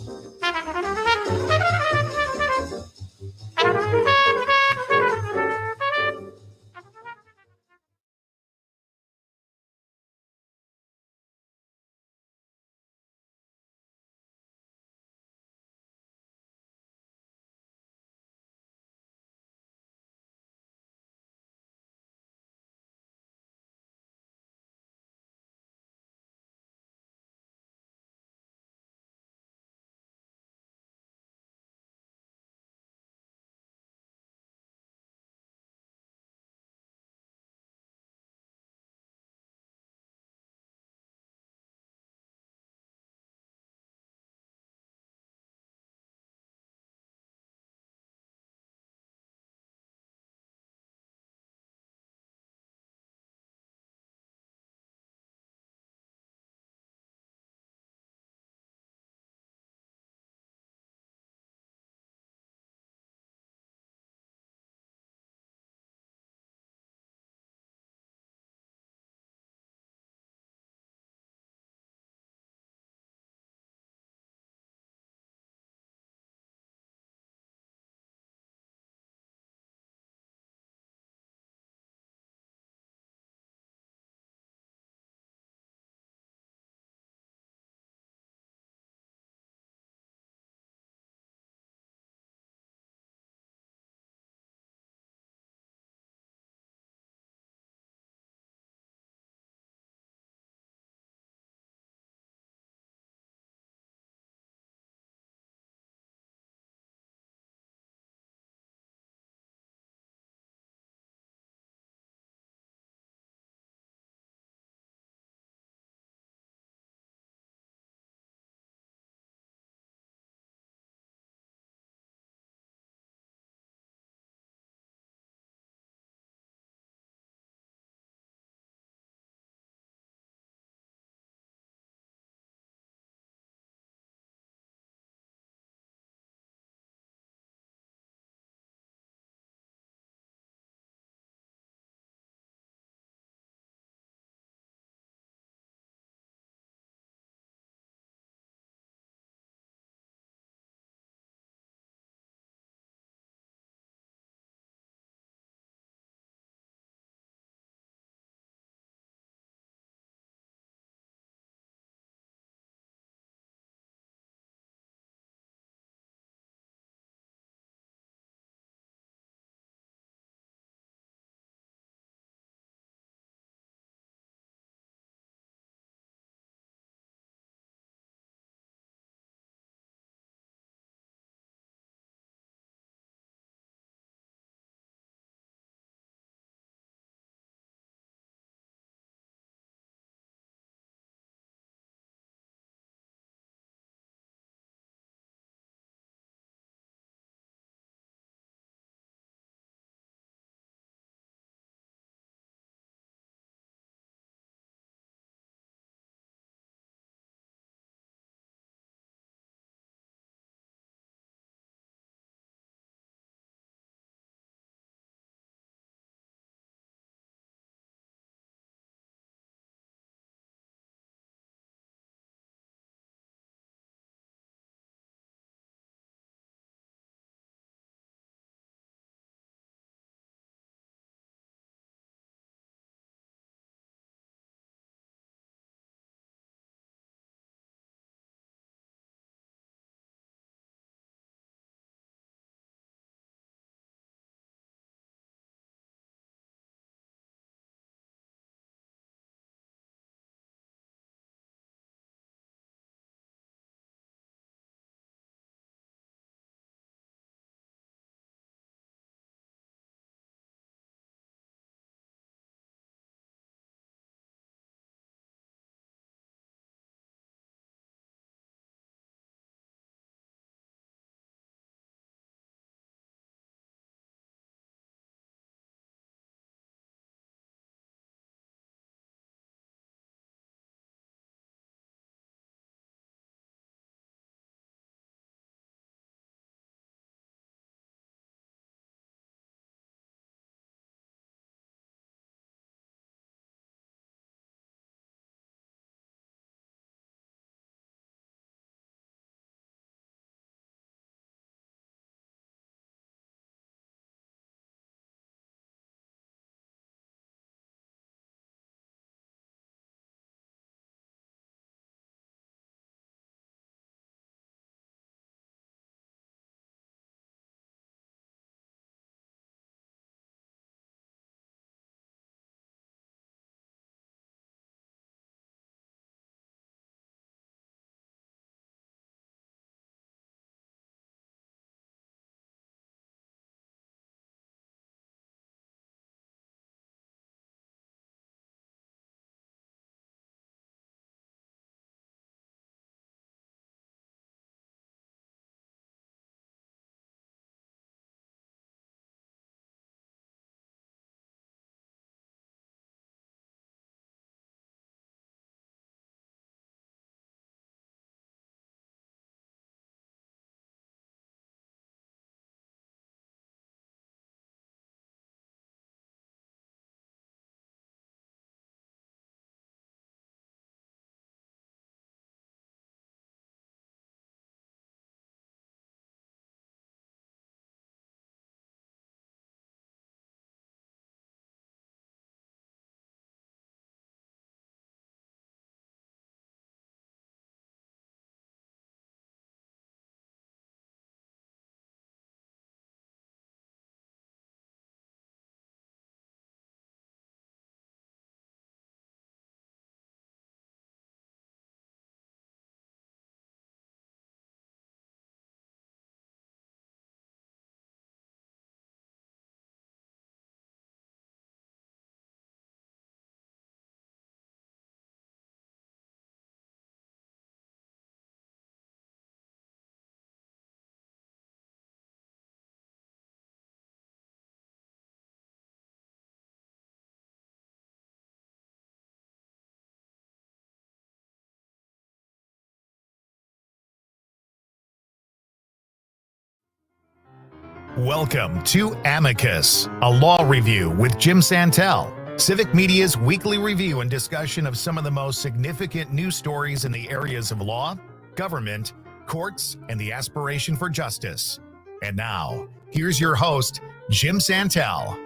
Welcome to Amicus, a law review with Jim Santelle, Civic Media's weekly review and discussion of some of the most significant news stories in the areas of law, government, courts, and the aspiration for justice. And now, here's your host, Jim Santelle.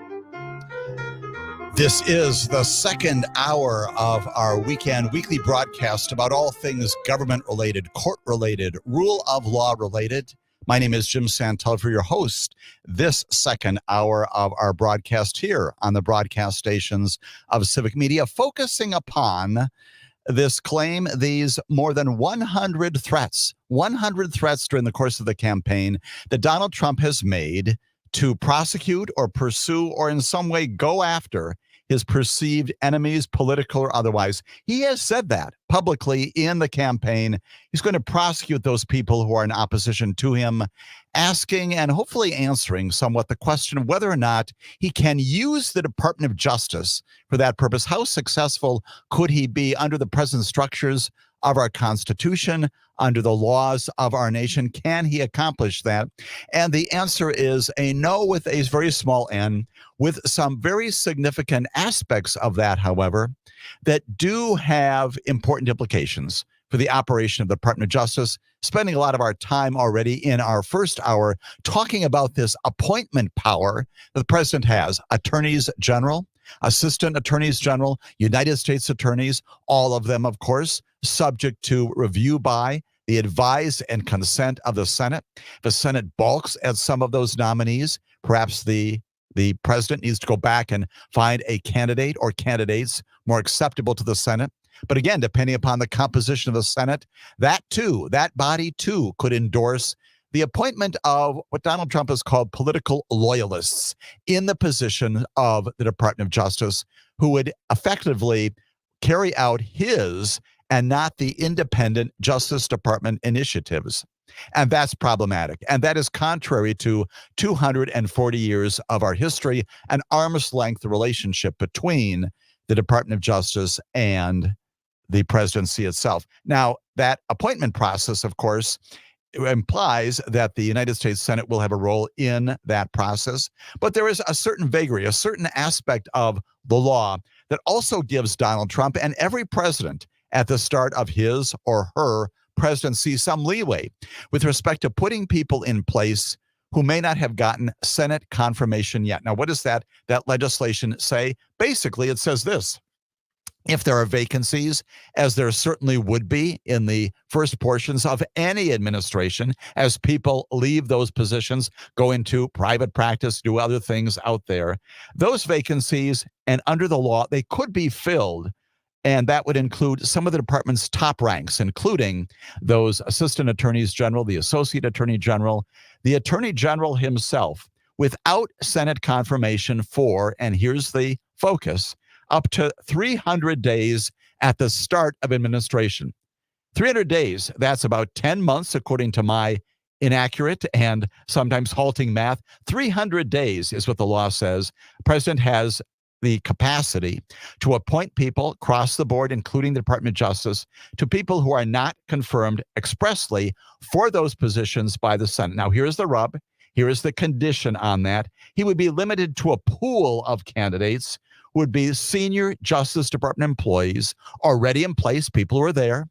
This is the second hour of our weekly broadcast about all things government-related, court-related, rule of law-related. My name is Jim Santelle, for your host this second hour of our broadcast here on the broadcast stations of Civic Media, focusing upon this claim, these more than 100 threats during the course of the campaign that Donald Trump has made to prosecute or pursue or in some way go after his perceived enemies, political or otherwise. He has said that publicly in the campaign. He's going to prosecute those people who are in opposition to him, asking and hopefully answering somewhat the question of whether or not he can use the Department of Justice for that purpose. How successful could he be under the present structures of our Constitution, under the laws of our nation? Can he accomplish that? And the answer is a no with a very small n, with some very significant aspects of that, however, that do have important implications for the operation of the Department of Justice. Spending a lot of our time already in our first hour talking about this appointment power that the president has. Attorneys general, assistant attorneys general, United States attorneys, all of them, of course, subject to review by the advice and consent of the Senate. If the Senate balks at some of those nominees, perhaps the president needs to go back and find a candidate or candidates more acceptable to the Senate. But again, depending upon the composition of the Senate, that body too could endorse the appointment of what Donald Trump has called political loyalists in the position of the Department of Justice, who would effectively carry out his and not the independent Justice Department initiatives. And that's problematic. And that is contrary to 240 years of our history, an arm's length relationship between the Department of Justice and the presidency itself. Now, that appointment process, of course, implies that the United States Senate will have a role in that process. But there is a certain vagary, a certain aspect of the law that also gives Donald Trump and every president at the start of his or her presidency some leeway with respect to putting people in place who may not have gotten Senate confirmation yet. Now, what does that legislation say? Basically, it says this: if there are vacancies, as there certainly would be in the first portions of any administration, as people leave those positions, go into private practice, do other things out there, those vacancies, and under the law, they could be filled. And that would include some of the department's top ranks, including those assistant attorneys general, the associate attorney general, the attorney general himself, without Senate confirmation for, and here's the focus, up to 300 days at the start of administration. 300 days, that's about 10 months, according to my inaccurate and sometimes halting math. 300 days is what the law says. The president has the capacity to appoint people across the board, including the Department of Justice, to people who are not confirmed expressly for those positions by the Senate. Now, here's the rub. Here is the condition on that. He would be limited to a pool of candidates who would be senior Justice Department employees already in place, people who are there,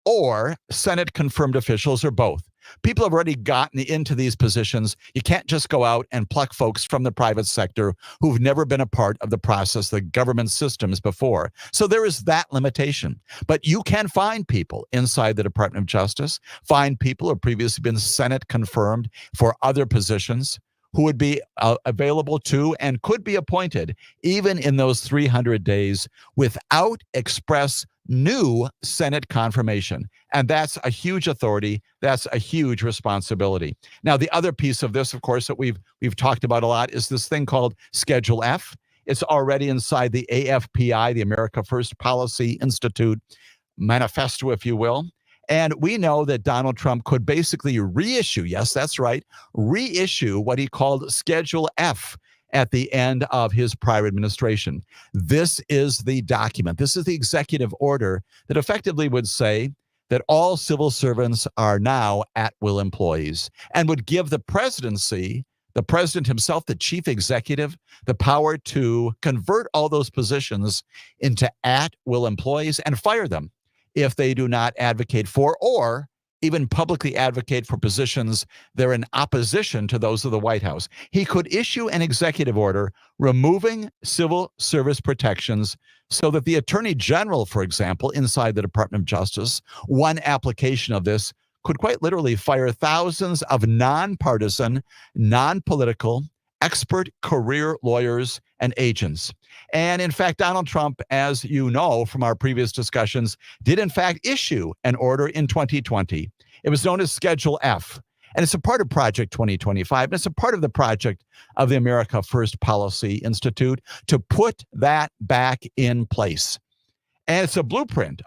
or Senate confirmed officials, or both. People have already gotten into these positions. You can't just go out and pluck folks from the private sector who've never been a part of the process, the government systems before. So there is that limitation. But you can find people inside the Department of Justice, find people who have previously been Senate confirmed for other positions, who would be available to and could be appointed even in those 300 days without express new Senate confirmation. And that's a huge authority. That's a huge responsibility. Now, the other piece of this, of course, that we've talked about a lot is this thing called Schedule F. It's already inside the AFPI, the America First Policy Institute manifesto, if you will. And we know that Donald Trump could basically reissue, yes, that's right, reissue what he called Schedule F at the end of his prior administration. This is the document. This is the executive order that effectively would say that all civil servants are now at-will employees and would give the presidency the president himself, the chief executive, the power to convert all those positions into at-will employees and fire them if they do not advocate for or even publicly advocate for positions that are in opposition to those of the White House. He could issue an executive order removing civil service protections so that the Attorney General, for example, inside the Department of Justice, one application of this could quite literally fire thousands of nonpartisan, non-political, expert career lawyers and agents. And in fact, Donald Trump, as you know from our previous discussions, did in fact issue an order in 2020. It was known as Schedule F. And it's a part of Project 2025. And it's a part of the project of the America First Policy Institute to put that back in place. And it's a blueprint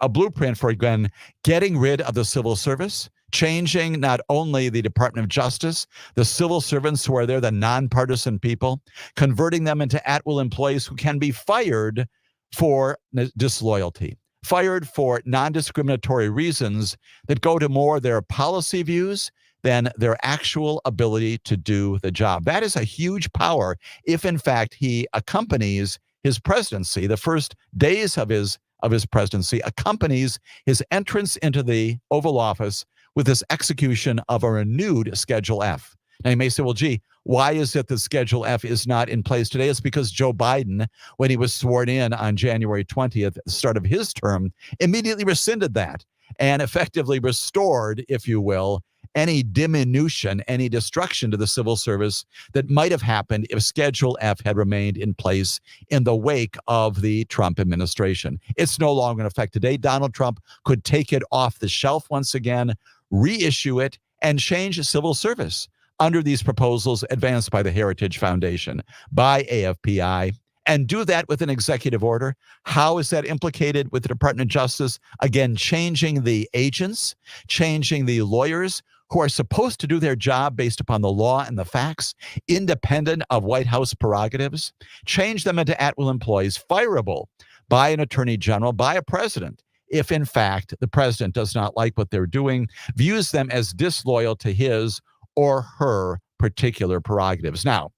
for, again, getting rid of the civil service, changing not only the Department of Justice, the civil servants who are there, the nonpartisan people, converting them into at-will employees who can be fired for disloyalty, fired for non-discriminatory reasons that go to more their policy views than their actual ability to do the job. That is a huge power if, in fact, he accompanies his presidency, the first days of his presidency, accompanies his entrance into the Oval Office with this execution of a renewed Schedule F. Now, you may say, well, gee, why is it that Schedule F is not in place today? It's because Joe Biden, when he was sworn in on January 20th, at the start of his term, immediately rescinded that and effectively restored, if you will, any diminution, any destruction to the civil service that might have happened if Schedule F had remained in place in the wake of the Trump administration. It's no longer in effect today. Donald Trump could take it off the shelf once again, reissue it, and change civil service under these proposals advanced by the Heritage Foundation, by AFPI, and do that with an executive order. How is that implicated with the Department of Justice? Again, changing the agents, changing the lawyers who are supposed to do their job based upon the law and the facts, independent of White House prerogatives, change them into at-will employees, fireable by an attorney general, by a president, if in fact the president does not like what they're doing, views them as disloyal to his or her particular prerogatives. Now,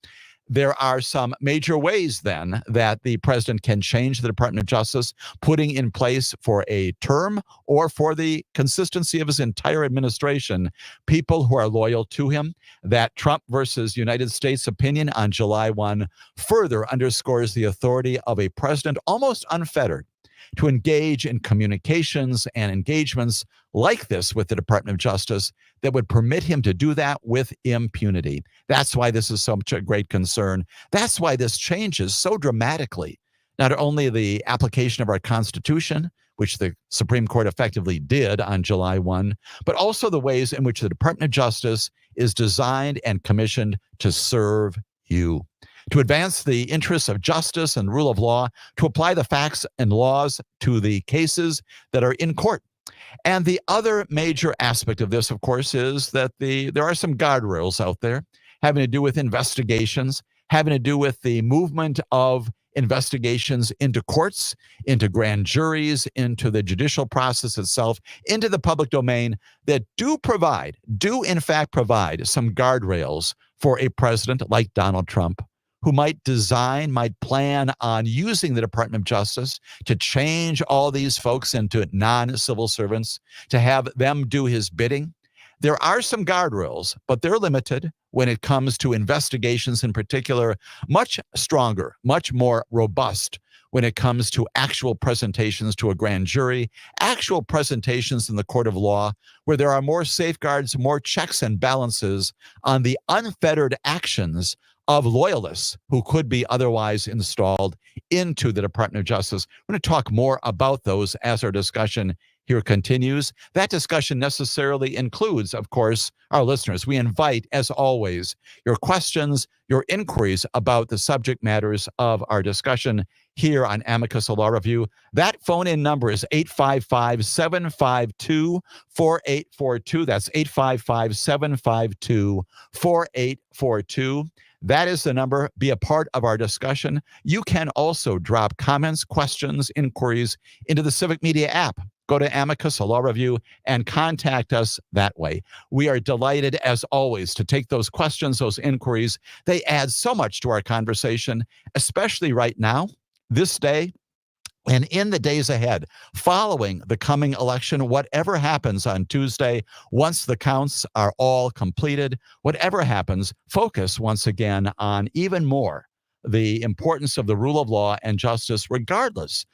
there are some major ways then that the president can change the Department of Justice, putting in place for a term or for the consistency of his entire administration, people who are loyal to him. That Trump versus United States opinion on July 1 further underscores the authority of a president almost unfettered to engage in communications and engagements like this with the Department of Justice that would permit him to do that with impunity. That's why this is such a great concern. That's why this changes so dramatically, not only the application of our Constitution, which the Supreme Court effectively did on July 1, but also the ways in which the Department of Justice is designed and commissioned to serve you, to advance the interests of justice and rule of law, to apply the facts and laws to the cases that are in court. And the other major aspect of this, of course, is that there are some guardrails out there having to do with investigations, having to do with the movement of investigations into courts, into grand juries, into the judicial process itself, into the public domain that do in fact provide some guardrails for a president like Donald Trump, who might plan on using the Department of Justice to change all these folks into non-civil servants, to have them do his bidding. There are some guardrails, but they're limited when it comes to investigations in particular, much stronger, much more robust when it comes to actual presentations to a grand jury, actual presentations in the court of law, where there are more safeguards, more checks and balances on the unfettered actions of loyalists who could be otherwise installed into the Department of Justice. We're going to talk more about those as our discussion here continues. That discussion necessarily includes, of course, our listeners. We invite, as always, your questions, your inquiries about the subject matters of our discussion here on Amicus Law Review. That phone-in number is 855-752-4842. That's 855-752-4842. That is the number. Be a part of our discussion. You can also drop comments, questions, inquiries into the Civic Media app. Go to Amicus, a law review, and contact us that way. We are delighted, as always, to take those questions, those inquiries. They add so much to our conversation, especially right now, this day, and in the days ahead, following the coming election, whatever happens on Tuesday, once the counts are all completed, whatever happens, focus once again on even more the importance of the rule of law and justice, regardless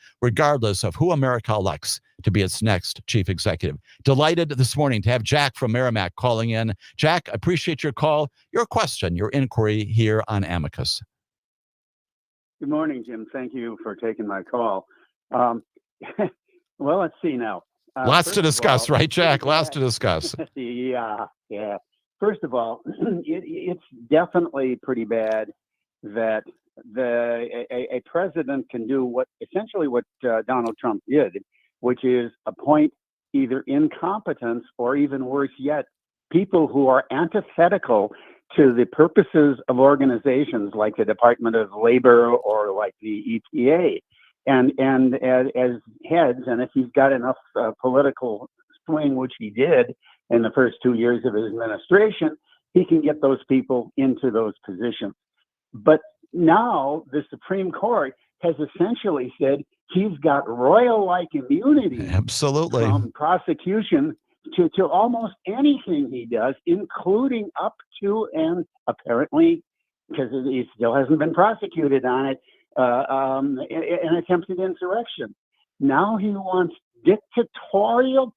of who America elects to be its next chief executive. Delighted this morning to have Jack from Merrimack calling in. Jack, appreciate your call, your question, your inquiry here on Amicus. Good morning, Jim. Thank you for taking my call. Well, let's see now. Lots to discuss, right, Jack? Lots to discuss. Yeah. First of all, it's definitely pretty bad that a president can do essentially what Donald Trump did, which is appoint either incompetence or, even worse yet, people who are antithetical to the purposes of organizations like the Department of Labor or like the EPA. And as heads, and if he's got enough political swing, which he did in the first 2 years of his administration, he can get those people into those positions. But now the Supreme Court has essentially said he's got royal-like immunity Absolutely. from prosecution to almost anything he does, including up to and apparently, because he still hasn't been prosecuted on it, an attempted insurrection. Now he wants dictatorial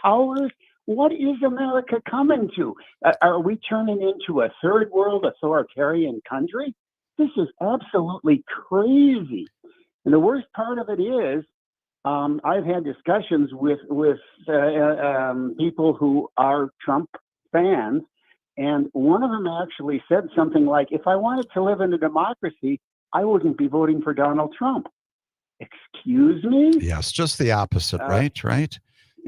powers. What is America coming to? Are we turning into a third world authoritarian country? This is absolutely crazy. And the worst part of it is, I've had discussions with people who are Trump fans, and one of them actually said something like, if I wanted to live in a democracy, I wouldn't be voting for Donald Trump. Excuse me? Yes, just the opposite, right?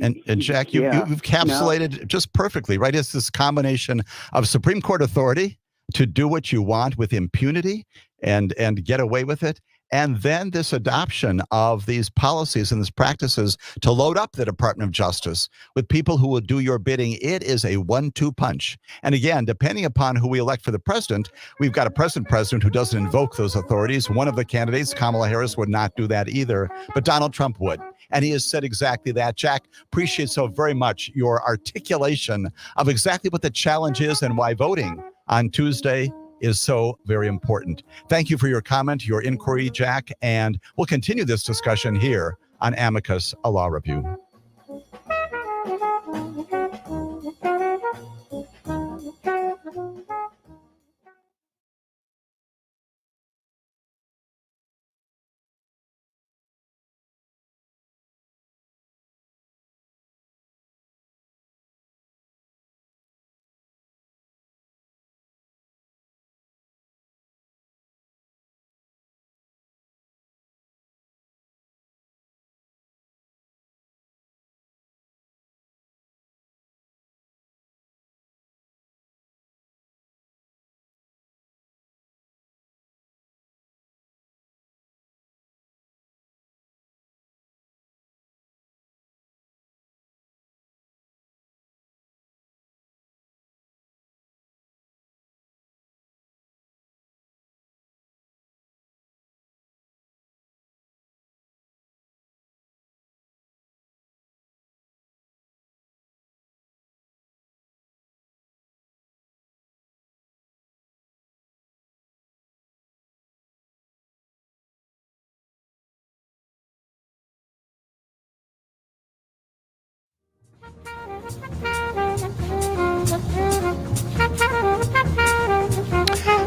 And Jack, you've encapsulated just perfectly, right? It's this combination of Supreme Court authority to do what you want with impunity and get away with it, and then this adoption of these policies and these practices to load up the Department of Justice with people who will do your bidding. It is a 1-2 punch. And again, depending upon who we elect for the president, we've got a president who doesn't invoke those authorities. One of the candidates, Kamala Harris, would not do that either, but Donald Trump would. And he has said exactly that. Jack, appreciate so very much your articulation of exactly what the challenge is and why voting on Tuesday is so very important. Thank you for your comment, your inquiry, Jack, and we'll continue this discussion here on Amicus, a law review.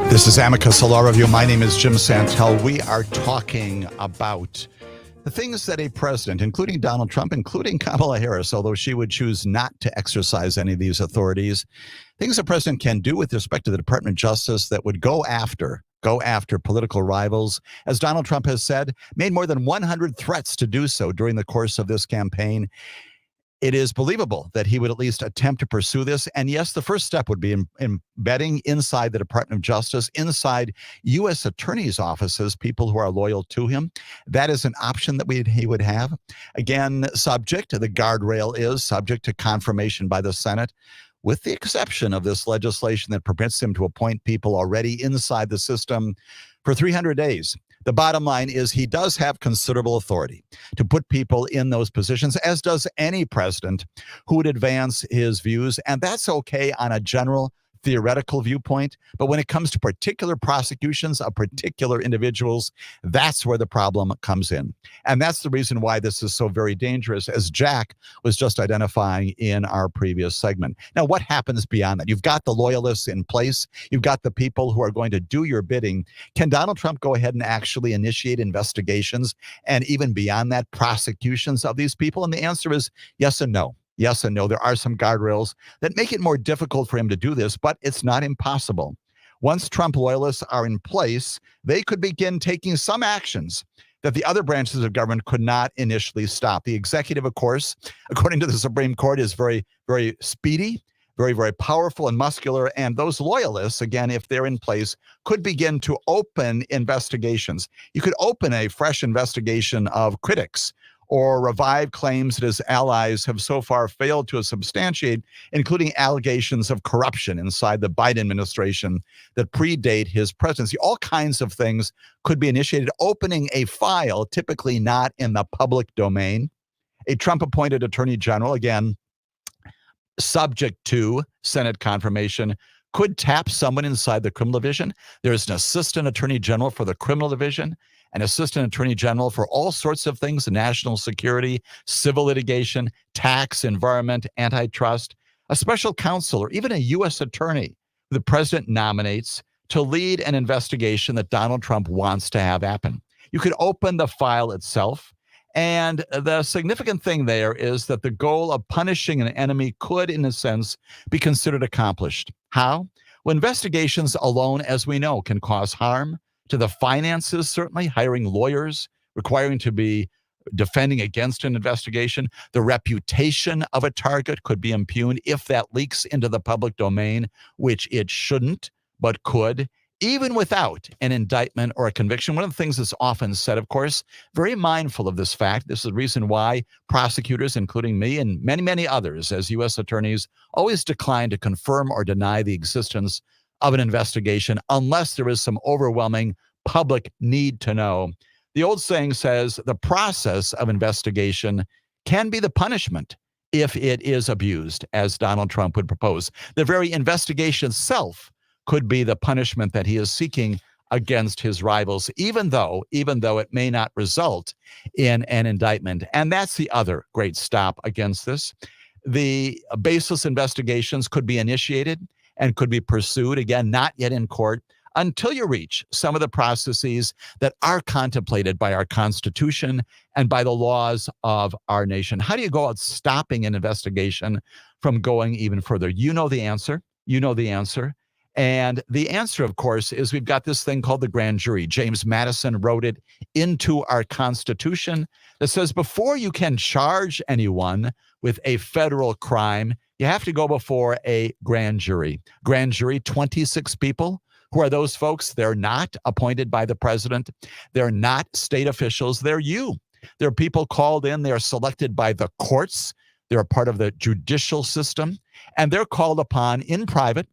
This is Amicus, a law review. My name is Jim Santelle. We are talking about the things that a president, including Donald Trump, including Kamala Harris, although she would choose not to exercise any of these authorities, things a president can do with respect to the Department of Justice that would go after political rivals. As Donald Trump has said, made more than 100 threats to do so during the course of this campaign. it is believable that he would at least attempt to pursue this. And yes, the first step would be embedding inside the Department of Justice, inside U.S. attorneys' offices, people who are loyal to him. That is an option that he would have. Again, subject to the guardrail is subject to confirmation by the Senate, with the exception of this legislation that permits him to appoint people already inside the system for 300 days. The bottom line is he does have considerable authority to put people in those positions, as does any president who would advance his views. And that's okay on a general theoretical viewpoint. But when it comes to particular prosecutions of particular individuals, that's where the problem comes in. And that's the reason why this is so very dangerous, as Jack was just identifying in our previous segment. Now, what happens beyond that? You've got the loyalists in place. You've got the people who are going to do your bidding. Can Donald Trump go ahead and actually initiate investigations and even beyond that, prosecutions of these people? And the answer is yes and no. Yes and no. There are some guardrails that make it more difficult for him to do this, but it's not impossible. Once Trump loyalists are in place, they could begin taking some actions that the other branches of government could not initially stop. The executive, of course, according to the Supreme Court, is very, very speedy, very, very powerful and muscular. And those loyalists, again, if they're in place, could begin to open investigations. You could open a fresh investigation of critics or revive claims that his allies have so far failed to substantiate, including allegations of corruption inside the Biden administration that predate his presidency. All kinds of things could be initiated, opening a file, typically not in the public domain. A Trump-appointed attorney general, again, subject to Senate confirmation, could tap someone inside the criminal division. There's an assistant attorney general for the criminal division, an assistant attorney general for all sorts of things, national security, civil litigation, tax, environment, antitrust, a special counsel, or even a U.S. attorney the president nominates to lead an investigation that Donald Trump wants to have happen. You could open the file itself. And the significant thing there is that the goal of punishing an enemy could, in a sense, be considered accomplished. How? Well, investigations alone, as we know, can cause harm to the finances, certainly, hiring lawyers, requiring to be defending against an investigation. The reputation of a target could be impugned if that leaks into the public domain, which it shouldn't, but could, even without an indictment or a conviction. One of the things that's often said, of course, very mindful of this fact. This is the reason why prosecutors, including me and many, many others as U.S. attorneys, always decline to confirm or deny the existence of an investigation unless there is some overwhelming public need to know. The old saying says the process of investigation can be the punishment if it is abused, as Donald Trump would propose. The very investigation itself could be the punishment that he is seeking against his rivals, even though it may not result in an indictment. And that's the other great stop against this. The baseless investigations could be initiated and could be pursued, again, not yet in court, until you reach some of the processes that are contemplated by our Constitution and by the laws of our nation. How do you go out stopping an investigation from going even further? You know the answer. You know the answer. And the answer, of course, is we've got this thing called the grand jury. James Madison wrote it into our Constitution that says before you can charge anyone with a federal crime, you have to go before a grand jury. Grand jury, 26 people. Who are those folks? They're not appointed by the president. They're not state officials. They're you. They're people called in. They're selected by the courts. They're a part of the judicial system. And they're called upon in private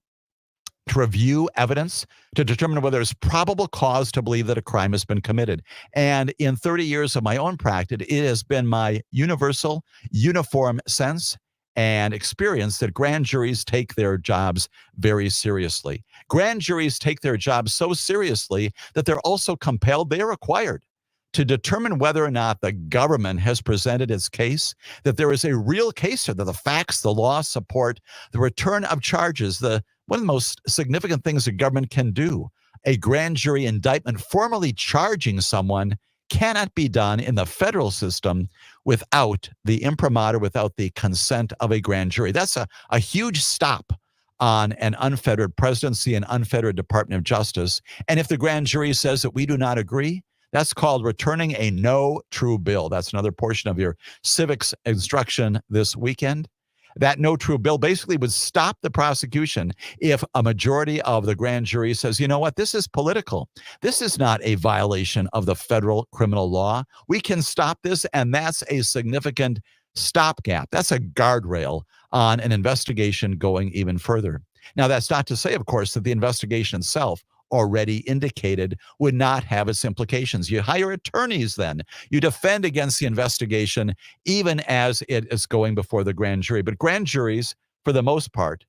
to review evidence to determine whether there's probable cause to believe that a crime has been committed. And in 30 years of my own practice, it has been my universal, uniform sense and experience that grand juries take their jobs very seriously. Grand juries take their jobs so seriously that they're also compelled, they are required to determine whether or not the government has presented its case, that there is a real case here, that the facts, the law support the return of charges. One of the most significant things the government can do, a grand jury indictment formally charging someone, cannot be done in the federal system without the imprimatur, without the consent of a grand jury. That's a huge stop on an unfettered presidency and unfettered Department of Justice. And if the grand jury says that we do not agree, That's called returning a no true bill. That's another portion of your civics instruction this weekend. That no true bill basically would stop the prosecution if a majority of the grand jury says, you know what, this is political. This is not a violation of the federal criminal law. We can stop this, and that's a significant stopgap. That's a guardrail on an investigation going even further. Now, that's not to say, of course, that the investigation itself already indicated would not have its implications. You hire attorneys then. You defend against the investigation even as it is going before the grand jury. But grand juries, for the most part,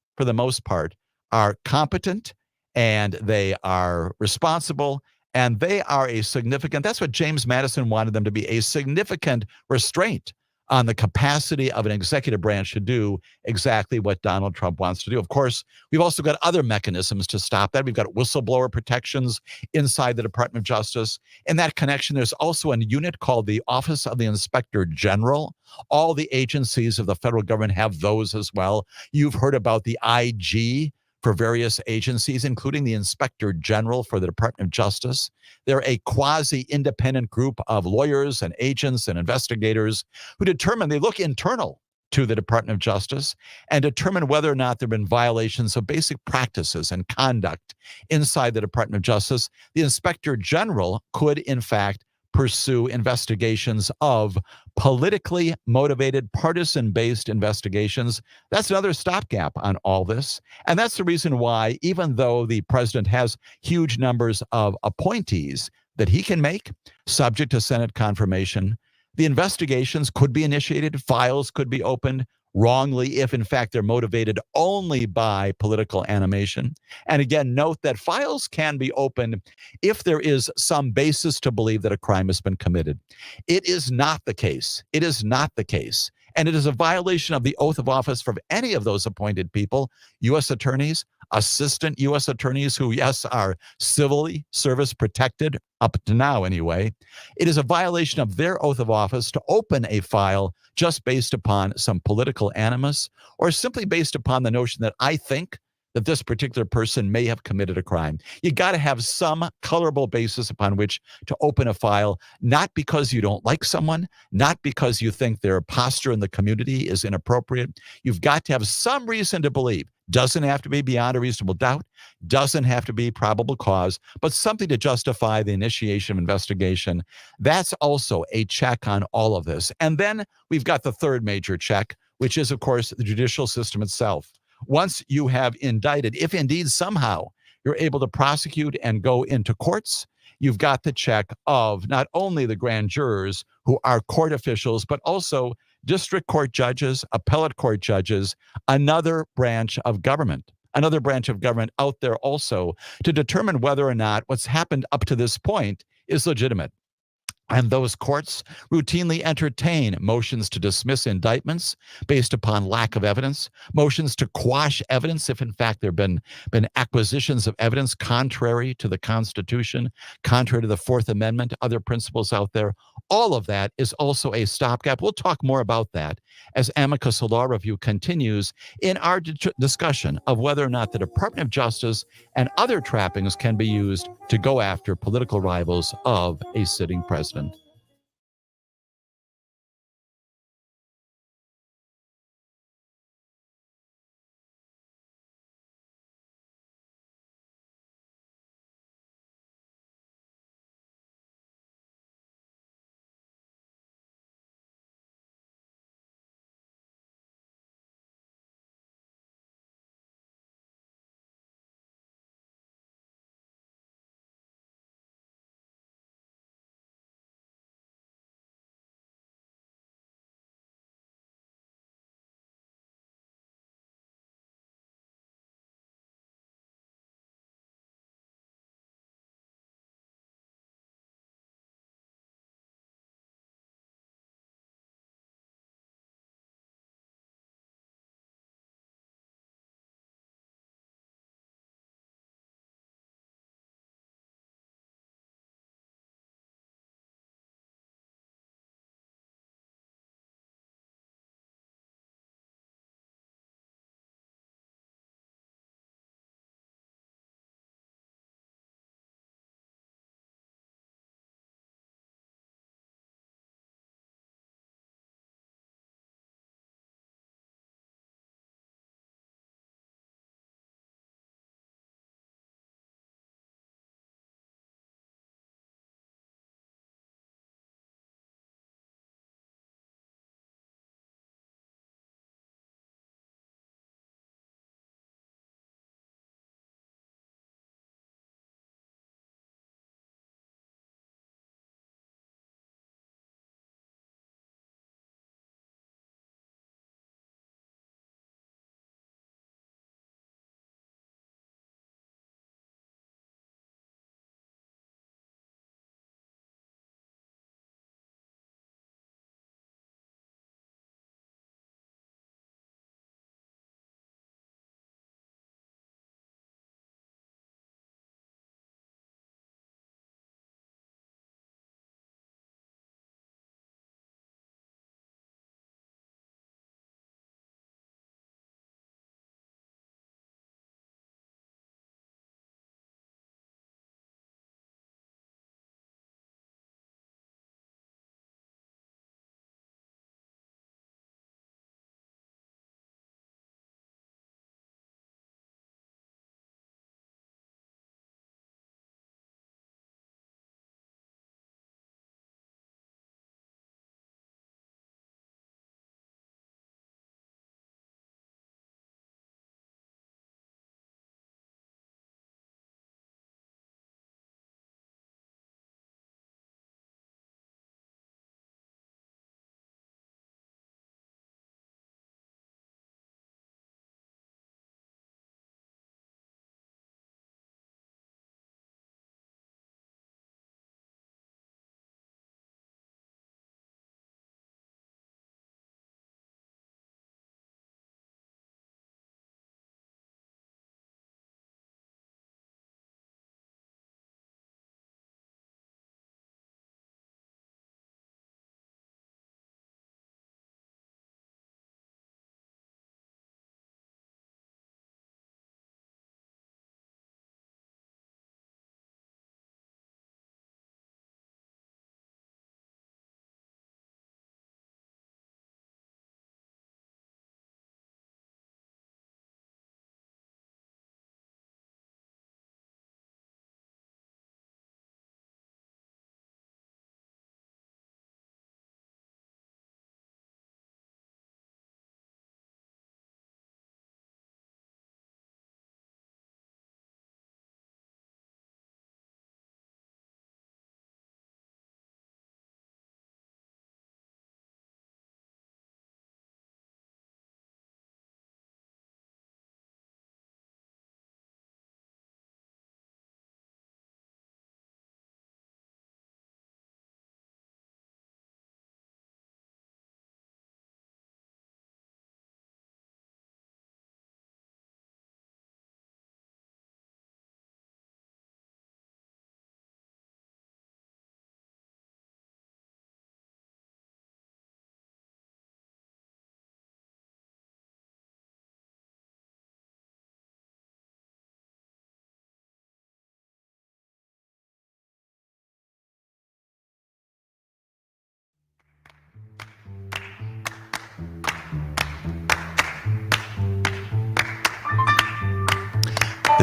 are competent and they are responsible and they are a significant, that's what James Madison wanted them to be, a significant restraint on the capacity of an executive branch to do exactly what Donald Trump wants to do. Of course, we've also got other mechanisms to stop that. We've got whistleblower protections inside the Department of Justice. In that connection, there's also a unit called the Office of the Inspector General. All the agencies of the federal government have those as well. You've heard about the IG for various agencies, including the Inspector General for the Department of Justice. They're a quasi-independent group of lawyers and agents and investigators who they look internal to the Department of Justice and determine whether or not there have been violations of basic practices and conduct inside the Department of Justice. The Inspector General could, in fact, pursue investigations of politically motivated, partisan-based investigations. That's another stopgap on all this. And that's the reason why, even though the president has huge numbers of appointees that he can make, subject to Senate confirmation, the investigations could be initiated, files could be opened wrongly if, in fact, they're motivated only by political animation. And again, note that files can be opened if there is some basis to believe that a crime has been committed. It is not the case. It is not the case. And it is a violation of the oath of office for any of those appointed people, U.S. attorneys, assistant U.S. attorneys who, yes, are civilly service protected up to now anyway. It is a violation of their oath of office to open a file just based upon some political animus or simply based upon the notion that I think that this particular person may have committed a crime. You got to have some colorable basis upon which to open a file, not because you don't like someone, not because you think their posture in the community is inappropriate. You've got to have some reason to believe. Doesn't have to be beyond a reasonable doubt, doesn't have to be probable cause, but something to justify the initiation of investigation. That's also a check on all of this. And then we've got the third major check, which is, of course, the judicial system itself. Once you have indicted, if indeed somehow you're able to prosecute and go into courts, you've got the check of not only the grand jurors who are court officials, but also district court judges, appellate court judges, another branch of government out there also to determine whether or not what's happened up to this point is legitimate. And those courts routinely entertain motions to dismiss indictments based upon lack of evidence, motions to quash evidence if, in fact, there have been acquisitions of evidence contrary to the Constitution, contrary to the Fourth Amendment, other principles out there. All of that is also a stopgap. We'll talk more about that as Amicus Law Review continues in our discussion of whether or not the Department of Justice and other trappings can be used to go after political rivals of a sitting president.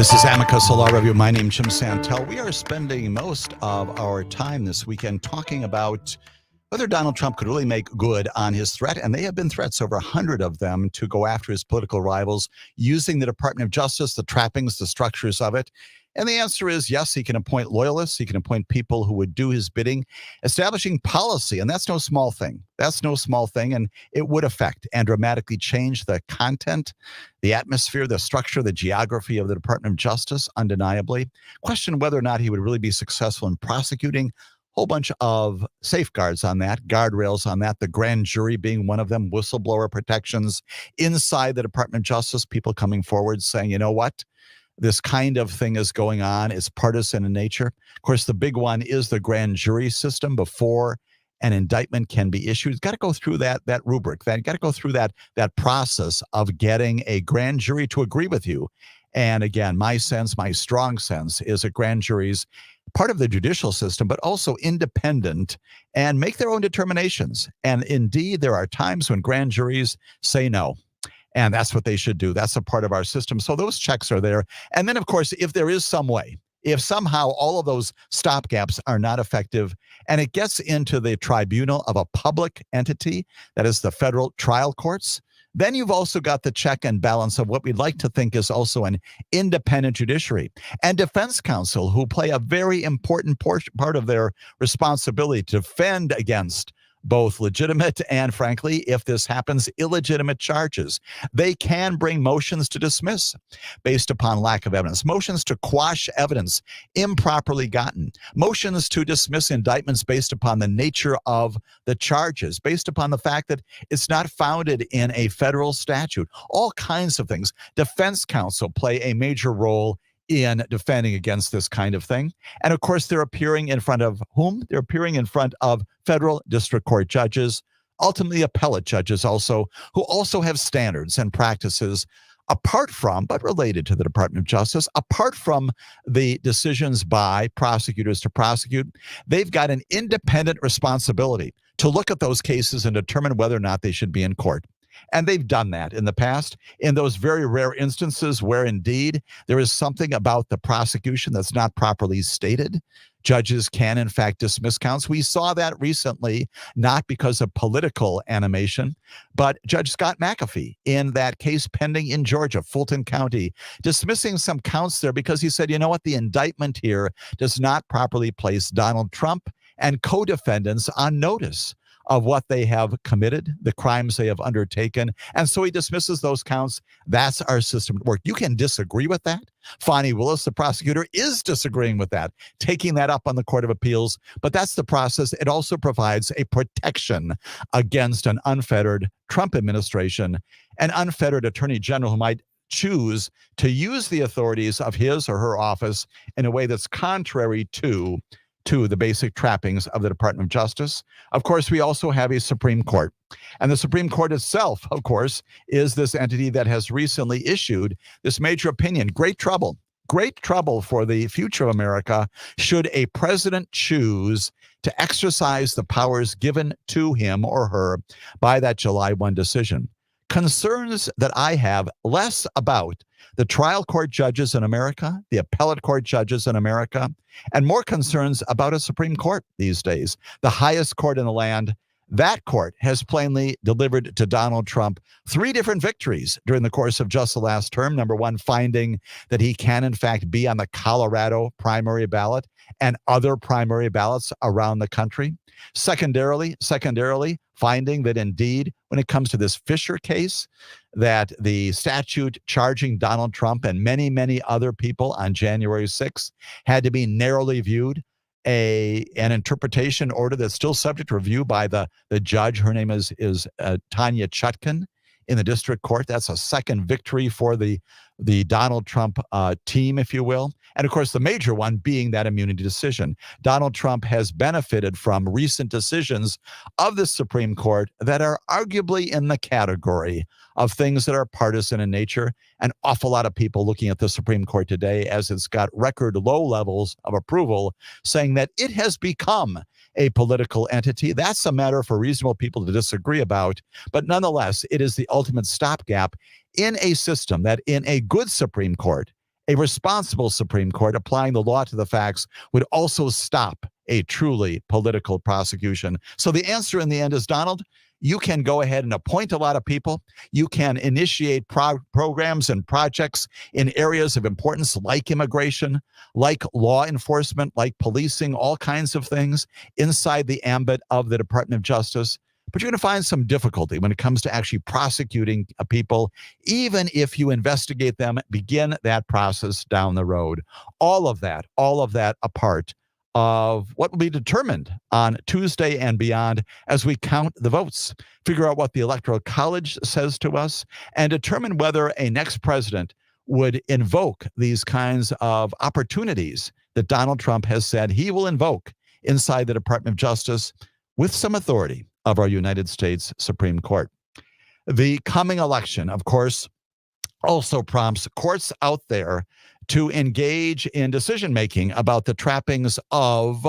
This is Amicus, a law review. My name is Jim Santelle. We are spending most of our time this weekend talking about whether Donald Trump could really make good on his threat, and they have been threats, over 100 of them, to go after his political rivals using the Department of Justice, the trappings, the structures of it. And the answer is yes, he can appoint loyalists. He can appoint people who would do his bidding, establishing policy. And that's no small thing. That's no small thing. And it would affect and dramatically change the content, the atmosphere, the structure, the geography of the Department of Justice, undeniably. Question whether or not he would really be successful in prosecuting. Whole bunch of safeguards on that, guardrails on that, the grand jury being one of them, whistleblower protections inside the Department of Justice, people coming forward saying, you know what? This kind of thing is going on. It's partisan in nature. Of course, the big one is the grand jury system before an indictment can be issued. It's got to go through that rubric. That got to go through that process of getting a grand jury to agree with you. And again, my strong sense is that grand juries, part of the judicial system, but also independent and make their own determinations. And indeed, there are times when grand juries say no. And that's what they should do. That's a part of our system. So those checks are there. And then, of course, if there is some way, if somehow all of those stopgaps are not effective and it gets into the tribunal of a public entity, that is the federal trial courts, then you've also got the check and balance of what we'd like to think is also an independent judiciary and defense counsel, who play a very important part of their responsibility to defend against both legitimate and, frankly, if this happens, illegitimate charges. They can bring motions to dismiss based upon lack of evidence, motions to quash evidence improperly gotten, motions to dismiss indictments based upon the nature of the charges, based upon the fact that it's not founded in a federal statute, all kinds of things. Defense counsel play a major role in defending against this kind of thing. And of course, they're appearing in front of whom? They're appearing in front of federal district court judges, ultimately appellate judges also, who also have standards and practices apart from, but related to the Department of Justice, apart from the decisions by prosecutors to prosecute. They've got an independent responsibility to look at those cases and determine whether or not they should be in court. And they've done that in the past in those very rare instances where indeed there is something about the prosecution that's not properly stated. Judges can, in fact, dismiss counts. We saw that recently, not because of political animation, but Judge Scott McAfee in that case pending in Georgia, Fulton County, dismissing some counts there because he said, you know what, the indictment here does not properly place Donald Trump and co-defendants on notice of what they have committed, the crimes they have undertaken. And so he dismisses those counts. That's our system at work. You can disagree with that. Fani Willis, the prosecutor, is disagreeing with that, taking that up on the Court of Appeals. But that's the process. It also provides a protection against an unfettered Trump administration, an unfettered attorney general who might choose to use the authorities of his or her office in a way that's contrary to the basic trappings of the Department of Justice. Of course, we also have a Supreme Court. And the Supreme Court itself, of course, is this entity that has recently issued this major opinion. Great trouble for the future of America should a president choose to exercise the powers given to him or her by that July 1 decision. Concerns that I have less about the trial court judges in America, the appellate court judges in America, and more concerns about a Supreme Court these days, the highest court in the land. That court has plainly delivered to Donald Trump 3 different victories during the course of just the last term. Number one, finding that he can, in fact, be on the Colorado primary ballot and other primary ballots around the country. Secondarily, finding that indeed, when it comes to this Fisher case, that the statute charging Donald Trump and many, many other people on January 6th had to be narrowly viewed. An interpretation order that's still subject to review by the judge. Her name is Tanya Chutkan in the district court. That's a second victory for the Donald Trump team, if you will. And of course, the major one being that immunity decision. Donald Trump has benefited from recent decisions of the Supreme Court that are arguably in the category of things that are partisan in nature. An awful lot of people looking at the Supreme Court today, as it's got record low levels of approval, saying that it has become a political entity. That's a matter for reasonable people to disagree about. But nonetheless, it is the ultimate stopgap in a system that, in a good Supreme Court, A responsible Supreme Court applying the law to the facts would also stop a truly political prosecution. So the answer in the end is, Donald, you can go ahead and appoint a lot of people. You can initiate programs and projects in areas of importance like immigration, like law enforcement, like policing, all kinds of things inside the ambit of the Department of Justice. But you're going to find some difficulty when it comes to actually prosecuting people, even if you investigate them, begin that process down the road. All of that a part of what will be determined on Tuesday and beyond as we count the votes, figure out what the Electoral College says to us, and determine whether a next president would invoke these kinds of opportunities that Donald Trump has said he will invoke inside the Department of Justice with some authority of our United States Supreme Court. The coming election, of course, also prompts courts out there to engage in decision-making about the trappings of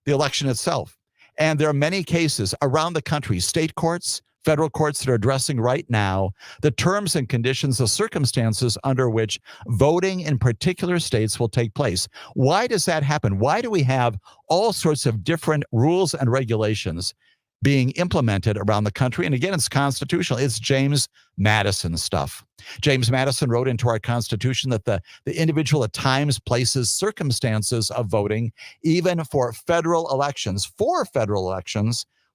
the election itself. And there are many cases around the country, state courts, federal courts, that are addressing right now the terms and conditions, the circumstances under which voting in particular states will take place. Why does that happen? Why do we have all sorts of different rules and regulations being implemented around the country? And again, it's constitutional. It's James Madison stuff. James Madison wrote into our Constitution that the individual at times, places, circumstances of voting, even for federal elections,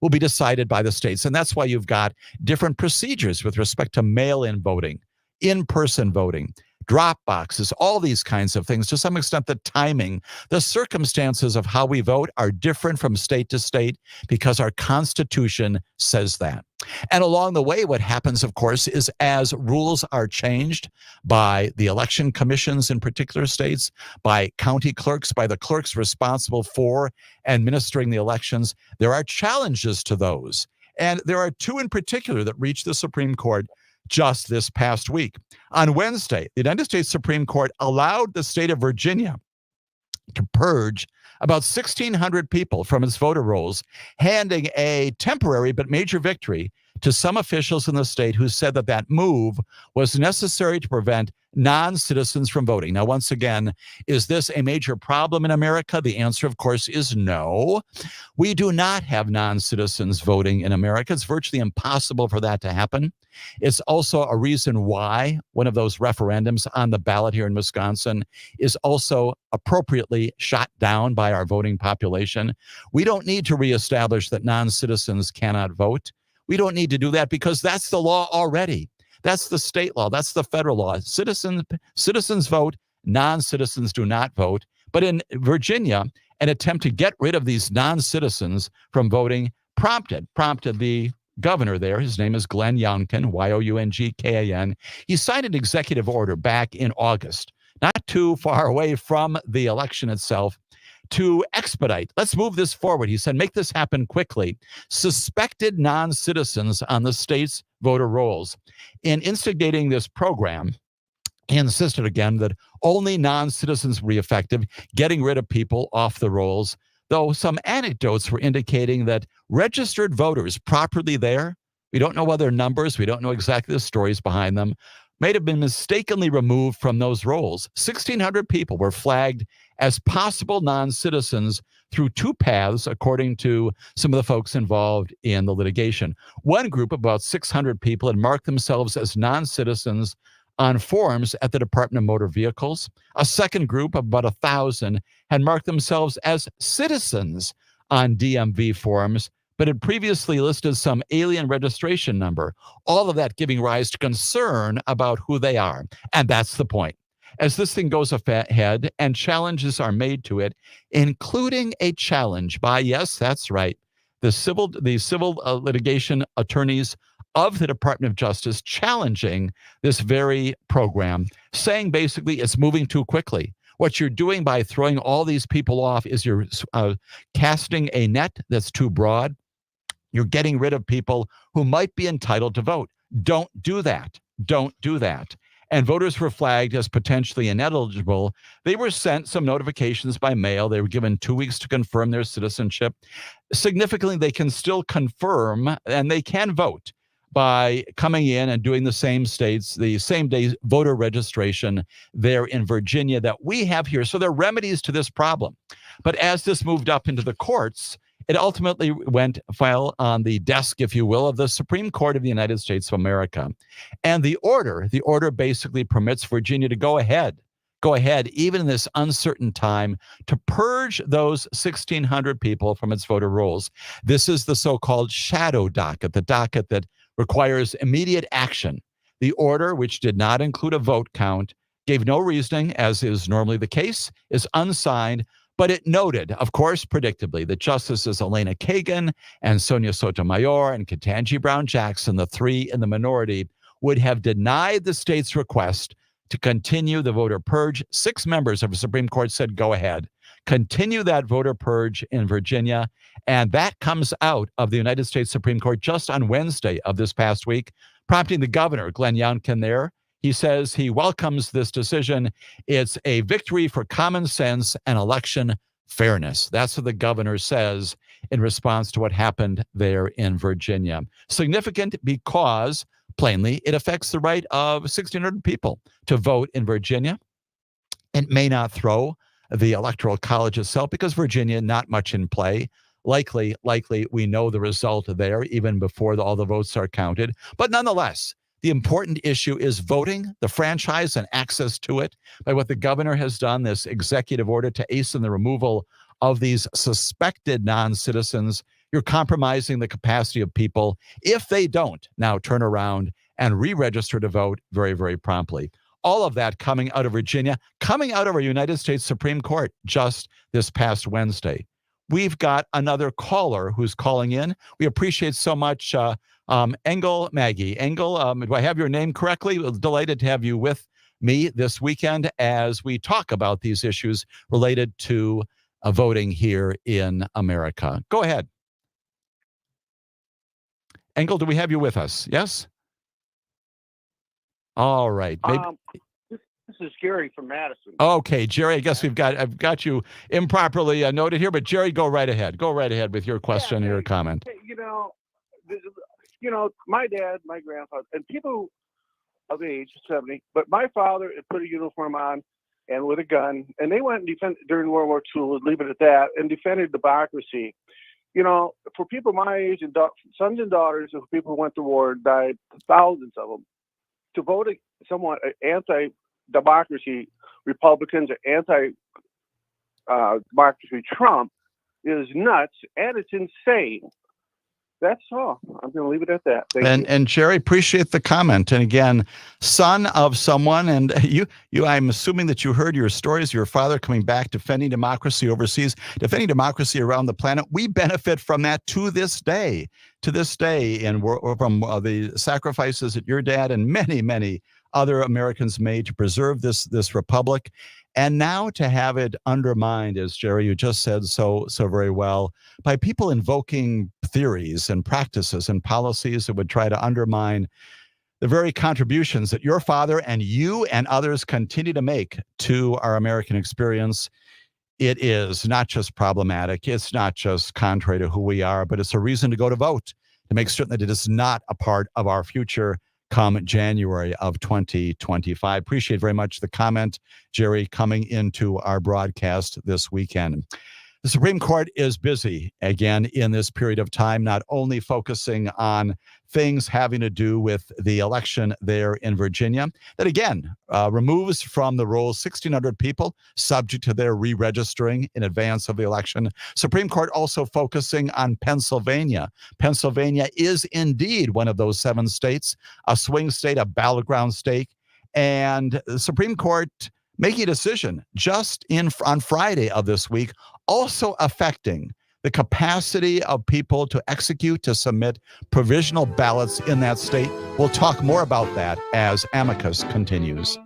will be decided by the states. And that's why you've got different procedures with respect to mail-in voting, in-person voting, drop boxes, all these kinds of things. To some extent, the timing, the circumstances of how we vote are different from state to state because our Constitution says that. And along the way, what happens, of course, is as rules are changed by the election commissions in particular states, by county clerks, by the clerks responsible for administering the elections, there are challenges to those. And there are two in particular that reached the Supreme Court just this past week. On Wednesday, the United States Supreme Court allowed the state of Virginia to purge about 1,600 people from its voter rolls, handing a temporary but major victory to some officials in the state who said that that move was necessary to prevent non-citizens from voting. Now, once again, is this a major problem in America? The answer, of course, is no. We do not have non-citizens voting in America. It's virtually impossible for that to happen. It's also a reason why one of those referendums on the ballot here in Wisconsin is also appropriately shot down by our voting population. We don't need to reestablish that non-citizens cannot vote. We don't need to do that because that's the law already. That's the state law. That's the federal law. Citizens vote. Non-citizens do not vote. But in Virginia, an attempt to get rid of these non-citizens from voting prompted the governor there. His name is Glenn Youngkin, Youngkan. He signed an executive order back in August, not too far away from the election itself, to expedite. Let's move this forward. He said, make this happen quickly. Suspected non-citizens on the state's voter rolls. In instigating this program, he insisted again that only non-citizens would be effective, getting rid of people off the rolls, though some anecdotes were indicating that registered voters properly there, we don't know whether numbers, we don't know exactly the stories behind them, may have been mistakenly removed from those rolls. 1,600 people were flagged as possible non-citizens through two paths, according to some of the folks involved in the litigation. One group, about 600 people, had marked themselves as non-citizens on forms at the Department of Motor Vehicles. A second group, of about 1,000, had marked themselves as citizens on DMV forms, but had previously listed some alien registration number, all of that giving rise to concern about who they are. And that's the point. As this thing goes ahead and challenges are made to it, including a challenge by, yes, that's right, the civil litigation attorneys of the Department of Justice challenging this very program, saying basically it's moving too quickly. What you're doing by throwing all these people off is you're casting a net that's too broad. You're getting rid of people who might be entitled to vote. Don't do that. Don't do that. And voters were flagged as potentially ineligible. They were sent some notifications by mail. They were given 2 weeks to confirm their citizenship. Significantly, they can still confirm and they can vote, by coming in and doing the same day voter registration there in Virginia that we have here. So there are remedies to this problem. But as this moved up into the courts, it ultimately fell on the desk, if you will, of the Supreme Court of the United States of America. And the order basically permits Virginia to go ahead, even in this uncertain time, to purge those 1,600 people from its voter rolls. This is the so-called shadow docket, the docket that requires immediate action. The order, which did not include a vote count, gave no reasoning, as is normally the case, is unsigned, but it noted, of course, predictably, that Justices Elena Kagan and Sonia Sotomayor and Ketanji Brown Jackson, the three in the minority, would have denied the state's request to continue the voter purge. 6 members of the Supreme Court said, go ahead, continue that voter purge in Virginia. And that comes out of the United States Supreme Court just on Wednesday of this past week, prompting the governor, Glenn Youngkin there. He says he welcomes this decision. It's a victory for common sense and election fairness. That's what the governor says in response to what happened there in Virginia. Significant because, plainly, it affects the right of 1,600 people to vote in Virginia. It may not throw the Electoral College itself because Virginia, not much in play. Likely, we know the result there even before all the votes are counted. But nonetheless, the important issue is voting, the franchise, and access to it. By what the governor has done, this executive order to hasten the removal of these suspected non-citizens, you're compromising the capacity of people if they don't now turn around and re-register to vote very, very promptly. All of that coming out of Virginia, coming out of our United States Supreme Court just this past Wednesday. We've got another caller who's calling in. We appreciate so much Maggie. Engel, do I have your name correctly? Delighted to have you with me this weekend as we talk about these issues related to voting here in America. Go ahead. Engel, do we have you with us? Yes? All right. This is Jerry from Madison. Okay, Jerry, I guess I've got you improperly noted here, but Jerry, go right ahead. Go right ahead with your question or your comment. My dad, my grandfather, and people of age, 70, but my father put a uniform on and with a gun, and they went and defended during World War II, we'll leave it at that, and defended democracy. For people my age and sons and daughters of people who went to war, died, thousands of them, to vote somewhat anti-democracy Republicans or anti-democracy Trump is nuts, and it's insane. That's all. I'm going to leave it at that. Thank you. And Jerry, appreciate the comment. And again, son of someone, and you, I'm assuming that you heard your stories, your father coming back, defending democracy overseas, defending democracy around the planet. We benefit from that to this day, and from the sacrifices that your dad and many, many other Americans made to preserve this republic. And now to have it undermined, as Jerry, you just said so very well, by people invoking theories and practices and policies that would try to undermine the very contributions that your father and you and others continue to make to our American experience. It is not just problematic. It's not just contrary to who we are, but it's a reason to go to vote, to make certain that it is not a part of our future come January of 2025. Appreciate very much the comment, Jerry, coming into our broadcast this weekend. The Supreme Court is busy again in this period of time, not only focusing on things having to do with the election there in Virginia, that again removes from the rolls 1,600 people subject to their re-registering in advance of the election. Supreme Court also focusing on Pennsylvania. Pennsylvania is indeed one of those 7 states, a swing state, a battleground state, and the Supreme Court making a decision just on Friday of this week, also affecting the capacity of people to execute, to submit provisional ballots in that state. We'll talk more about that as Amicus continues.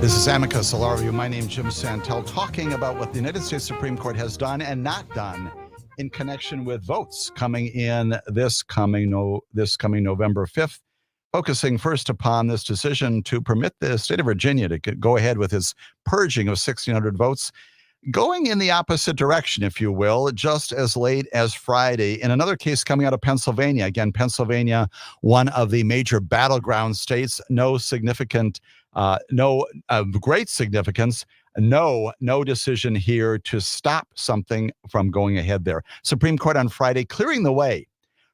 This is Amicus, a law review. My name is Jim Santelle, talking about what the United States Supreme Court has done and not done in connection with votes coming in this coming November 5th, focusing first upon this decision to permit the state of Virginia to go ahead with its purging of 1,600 votes, going in the opposite direction, if you will, just as late as Friday. In another case coming out of Pennsylvania, again, Pennsylvania, one of the major battleground states, no great significance, no decision here to stop something from going ahead there. Supreme Court on Friday clearing the way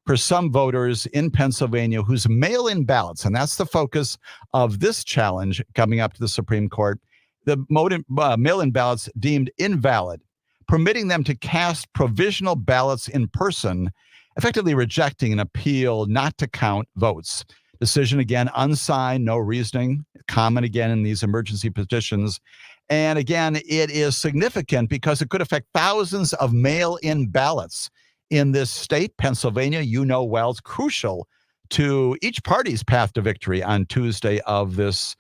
for some voters in Pennsylvania whose mail-in ballots, and that's the focus of this challenge coming up to the Supreme Court, the mail-in ballots deemed invalid, permitting them to cast provisional ballots in person, effectively rejecting an appeal not to count votes. Decision again, unsigned, no reasoning, common again in these emergency petitions. And again, it is significant because it could affect thousands of mail-in ballots in this state, Pennsylvania. You know well, it's crucial to each party's path to victory on Tuesday of this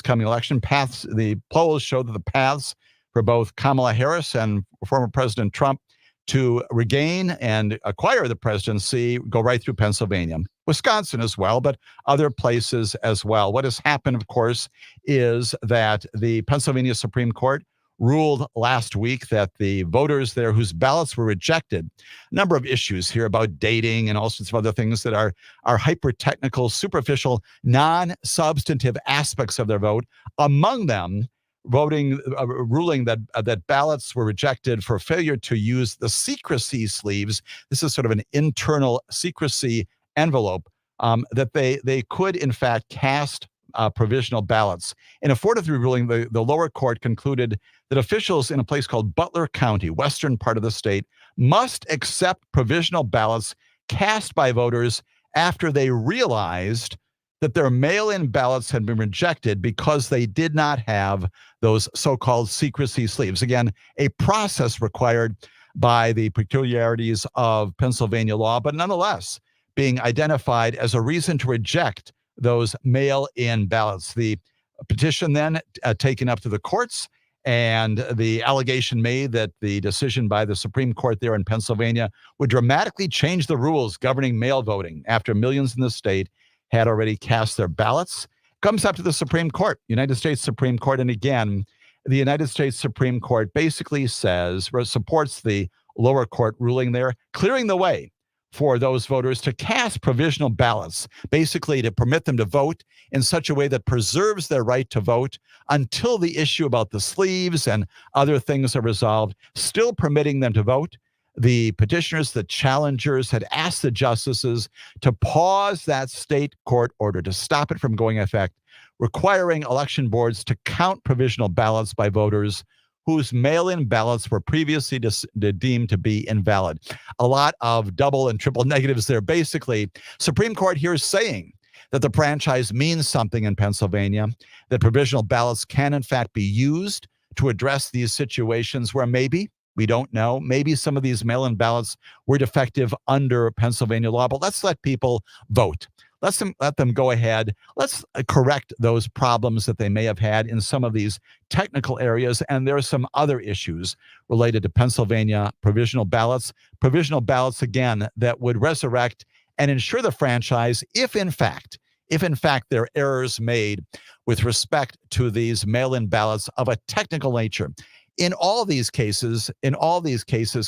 coming election. The polls show that the paths for both Kamala Harris and former President Trump to regain and acquire the presidency go right through Pennsylvania, Wisconsin as well, but other places as well. What has happened, of course, is that the Pennsylvania Supreme Court ruled last week that the voters there whose ballots were rejected, a number of issues here about dating and all sorts of other things that are hyper-technical, superficial, non-substantive aspects of their vote, among them ruling that ballots were rejected for failure to use the secrecy sleeves. This is sort of an internal secrecy envelope that they could, in fact, cast provisional ballots. In a 4-3 ruling, the lower court concluded that officials in a place called Butler County, western part of the state, must accept provisional ballots cast by voters after they realized that their mail-in ballots had been rejected because they did not have those so-called secrecy sleeves. Again, a process required by the peculiarities of Pennsylvania law, but nonetheless being identified as a reason to reject those mail-in ballots. The petition then taken up to the courts, and the allegation made that the decision by the Supreme Court there in Pennsylvania would dramatically change the rules governing mail voting after millions in the state had already cast their ballots. Comes up to the Supreme Court, United States Supreme Court. And again, the United States Supreme Court basically supports the lower court ruling there, clearing the way for those voters to cast provisional ballots, basically to permit them to vote in such a way that preserves their right to vote until the issue about the sleeves and other things are resolved, still permitting them to vote. The petitioners, the challengers, had asked the justices to pause that state court order, to stop it from going into effect, requiring election boards to count provisional ballots by voters whose mail-in ballots were previously deemed to be invalid. A lot of double and triple negatives there. Basically, Supreme Court here is saying that the franchise means something in Pennsylvania, that provisional ballots can in fact be used to address these situations where maybe, we don't know, maybe some of these mail-in ballots were defective under Pennsylvania law, but let's let people vote. Let them go ahead. Let's correct those problems that they may have had in some of these technical areas. And there are some other issues related to Pennsylvania provisional ballots. Provisional ballots, again, that would resurrect and ensure the franchise if in fact there are errors made with respect to these mail-in ballots of a technical nature. In all these cases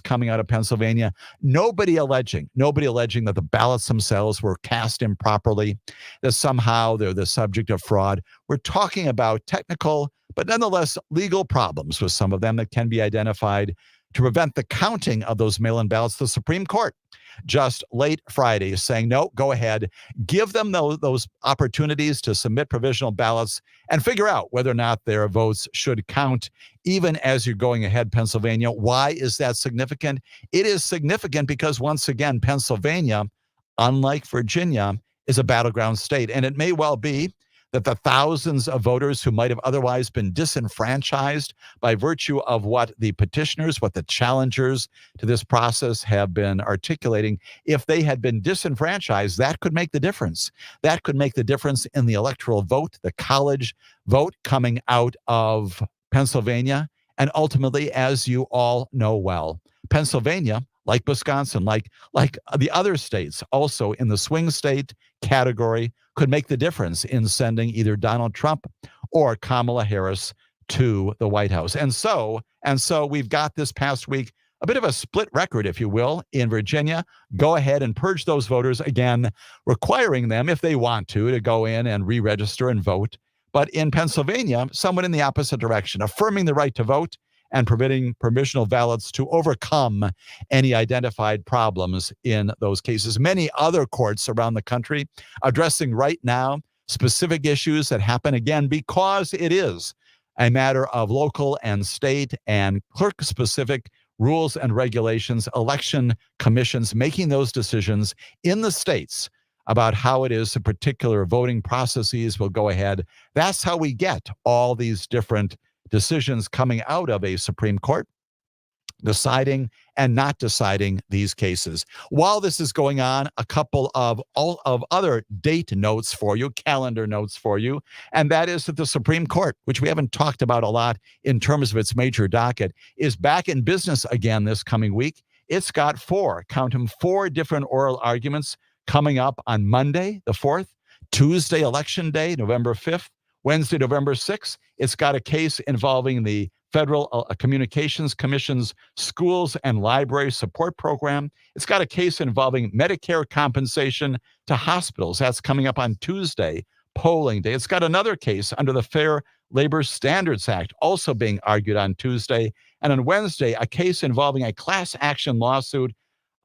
coming out of Pennsylvania, nobody alleging that the ballots themselves were cast improperly, that somehow they're the subject of fraud. We're talking about technical, but nonetheless legal problems with some of them that can be identified to prevent the counting of those mail-in ballots. The Supreme Court just late Friday is saying, no, go ahead, give them those opportunities to submit provisional ballots and figure out whether or not their votes should count, even as you're going ahead, Pennsylvania. Why is that significant? It is significant because, once again, Pennsylvania, unlike Virginia, is a battleground state. And it may well be that the thousands of voters who might have otherwise been disenfranchised by virtue of what the petitioners, what the challengers to this process have been articulating, if they had been disenfranchised, that could make the difference. That could make the difference in the electoral vote, the college vote coming out of Pennsylvania. And ultimately, as you all know well, Pennsylvania, like Wisconsin, like the other states, also in the swing state category, could make the difference in sending either Donald Trump or Kamala Harris to the White House. And so we've got this past week a bit of a split record, if you will, in Virginia. Go ahead and purge those voters again, requiring them, if they want to go in and re-register and vote. But in Pennsylvania, somewhat in the opposite direction, affirming the right to vote and permitting provisional ballots to overcome any identified problems in those cases. Many other courts around the country addressing right now specific issues that happen, again, because it is a matter of local and state and clerk-specific rules and regulations, election commissions making those decisions in the states about how it is the particular voting processes will go ahead. That's how we get all these different decisions coming out of a Supreme Court, deciding and not deciding these cases. While this is going on, a couple of other date notes for you, calendar notes for you, and that is that the Supreme Court, which we haven't talked about a lot in terms of its major docket, is back in business again this coming week. It's got four different oral arguments coming up on Monday, the 4th, Tuesday, Election Day, November 5th, Wednesday, November 6th. It's got a case involving the Federal Communications Commission's Schools and Library Support Program. It's got a case involving Medicare compensation to hospitals. That's coming up on Tuesday, polling day. It's got another case under the Fair Labor Standards Act, also being argued on Tuesday. And on Wednesday, a case involving a class action lawsuit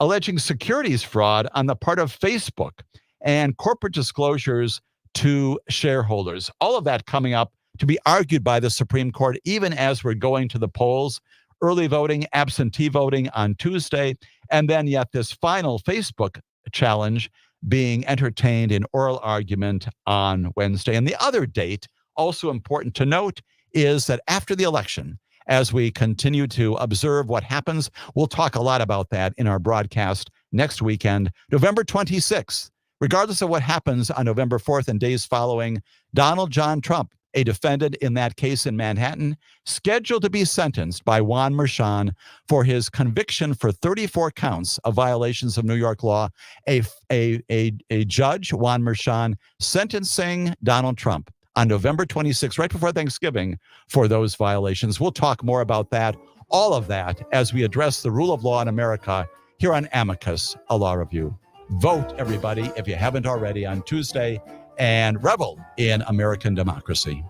alleging securities fraud on the part of Facebook and corporate disclosures to shareholders. All of that coming up to be argued by the Supreme Court, even as we're going to the polls. Early voting, absentee voting on Tuesday, and then yet this final Facebook challenge being entertained in oral argument on Wednesday. And the other date, also important to note, is that after the election, as we continue to observe what happens, we'll talk a lot about that in our broadcast next weekend, November 26th. Regardless of what happens on November 4th and days following, Donald John Trump, a defendant in that case in Manhattan, scheduled to be sentenced by Juan Merchan for his conviction for 34 counts of violations of New York law. A judge, Juan Merchan, sentencing Donald Trump on November 26th, right before Thanksgiving, for those violations. We'll talk more about that, all of that, as we address the rule of law in America here on Amicus, a law review. Vote, everybody, if you haven't already, on Tuesday, and revel in American democracy.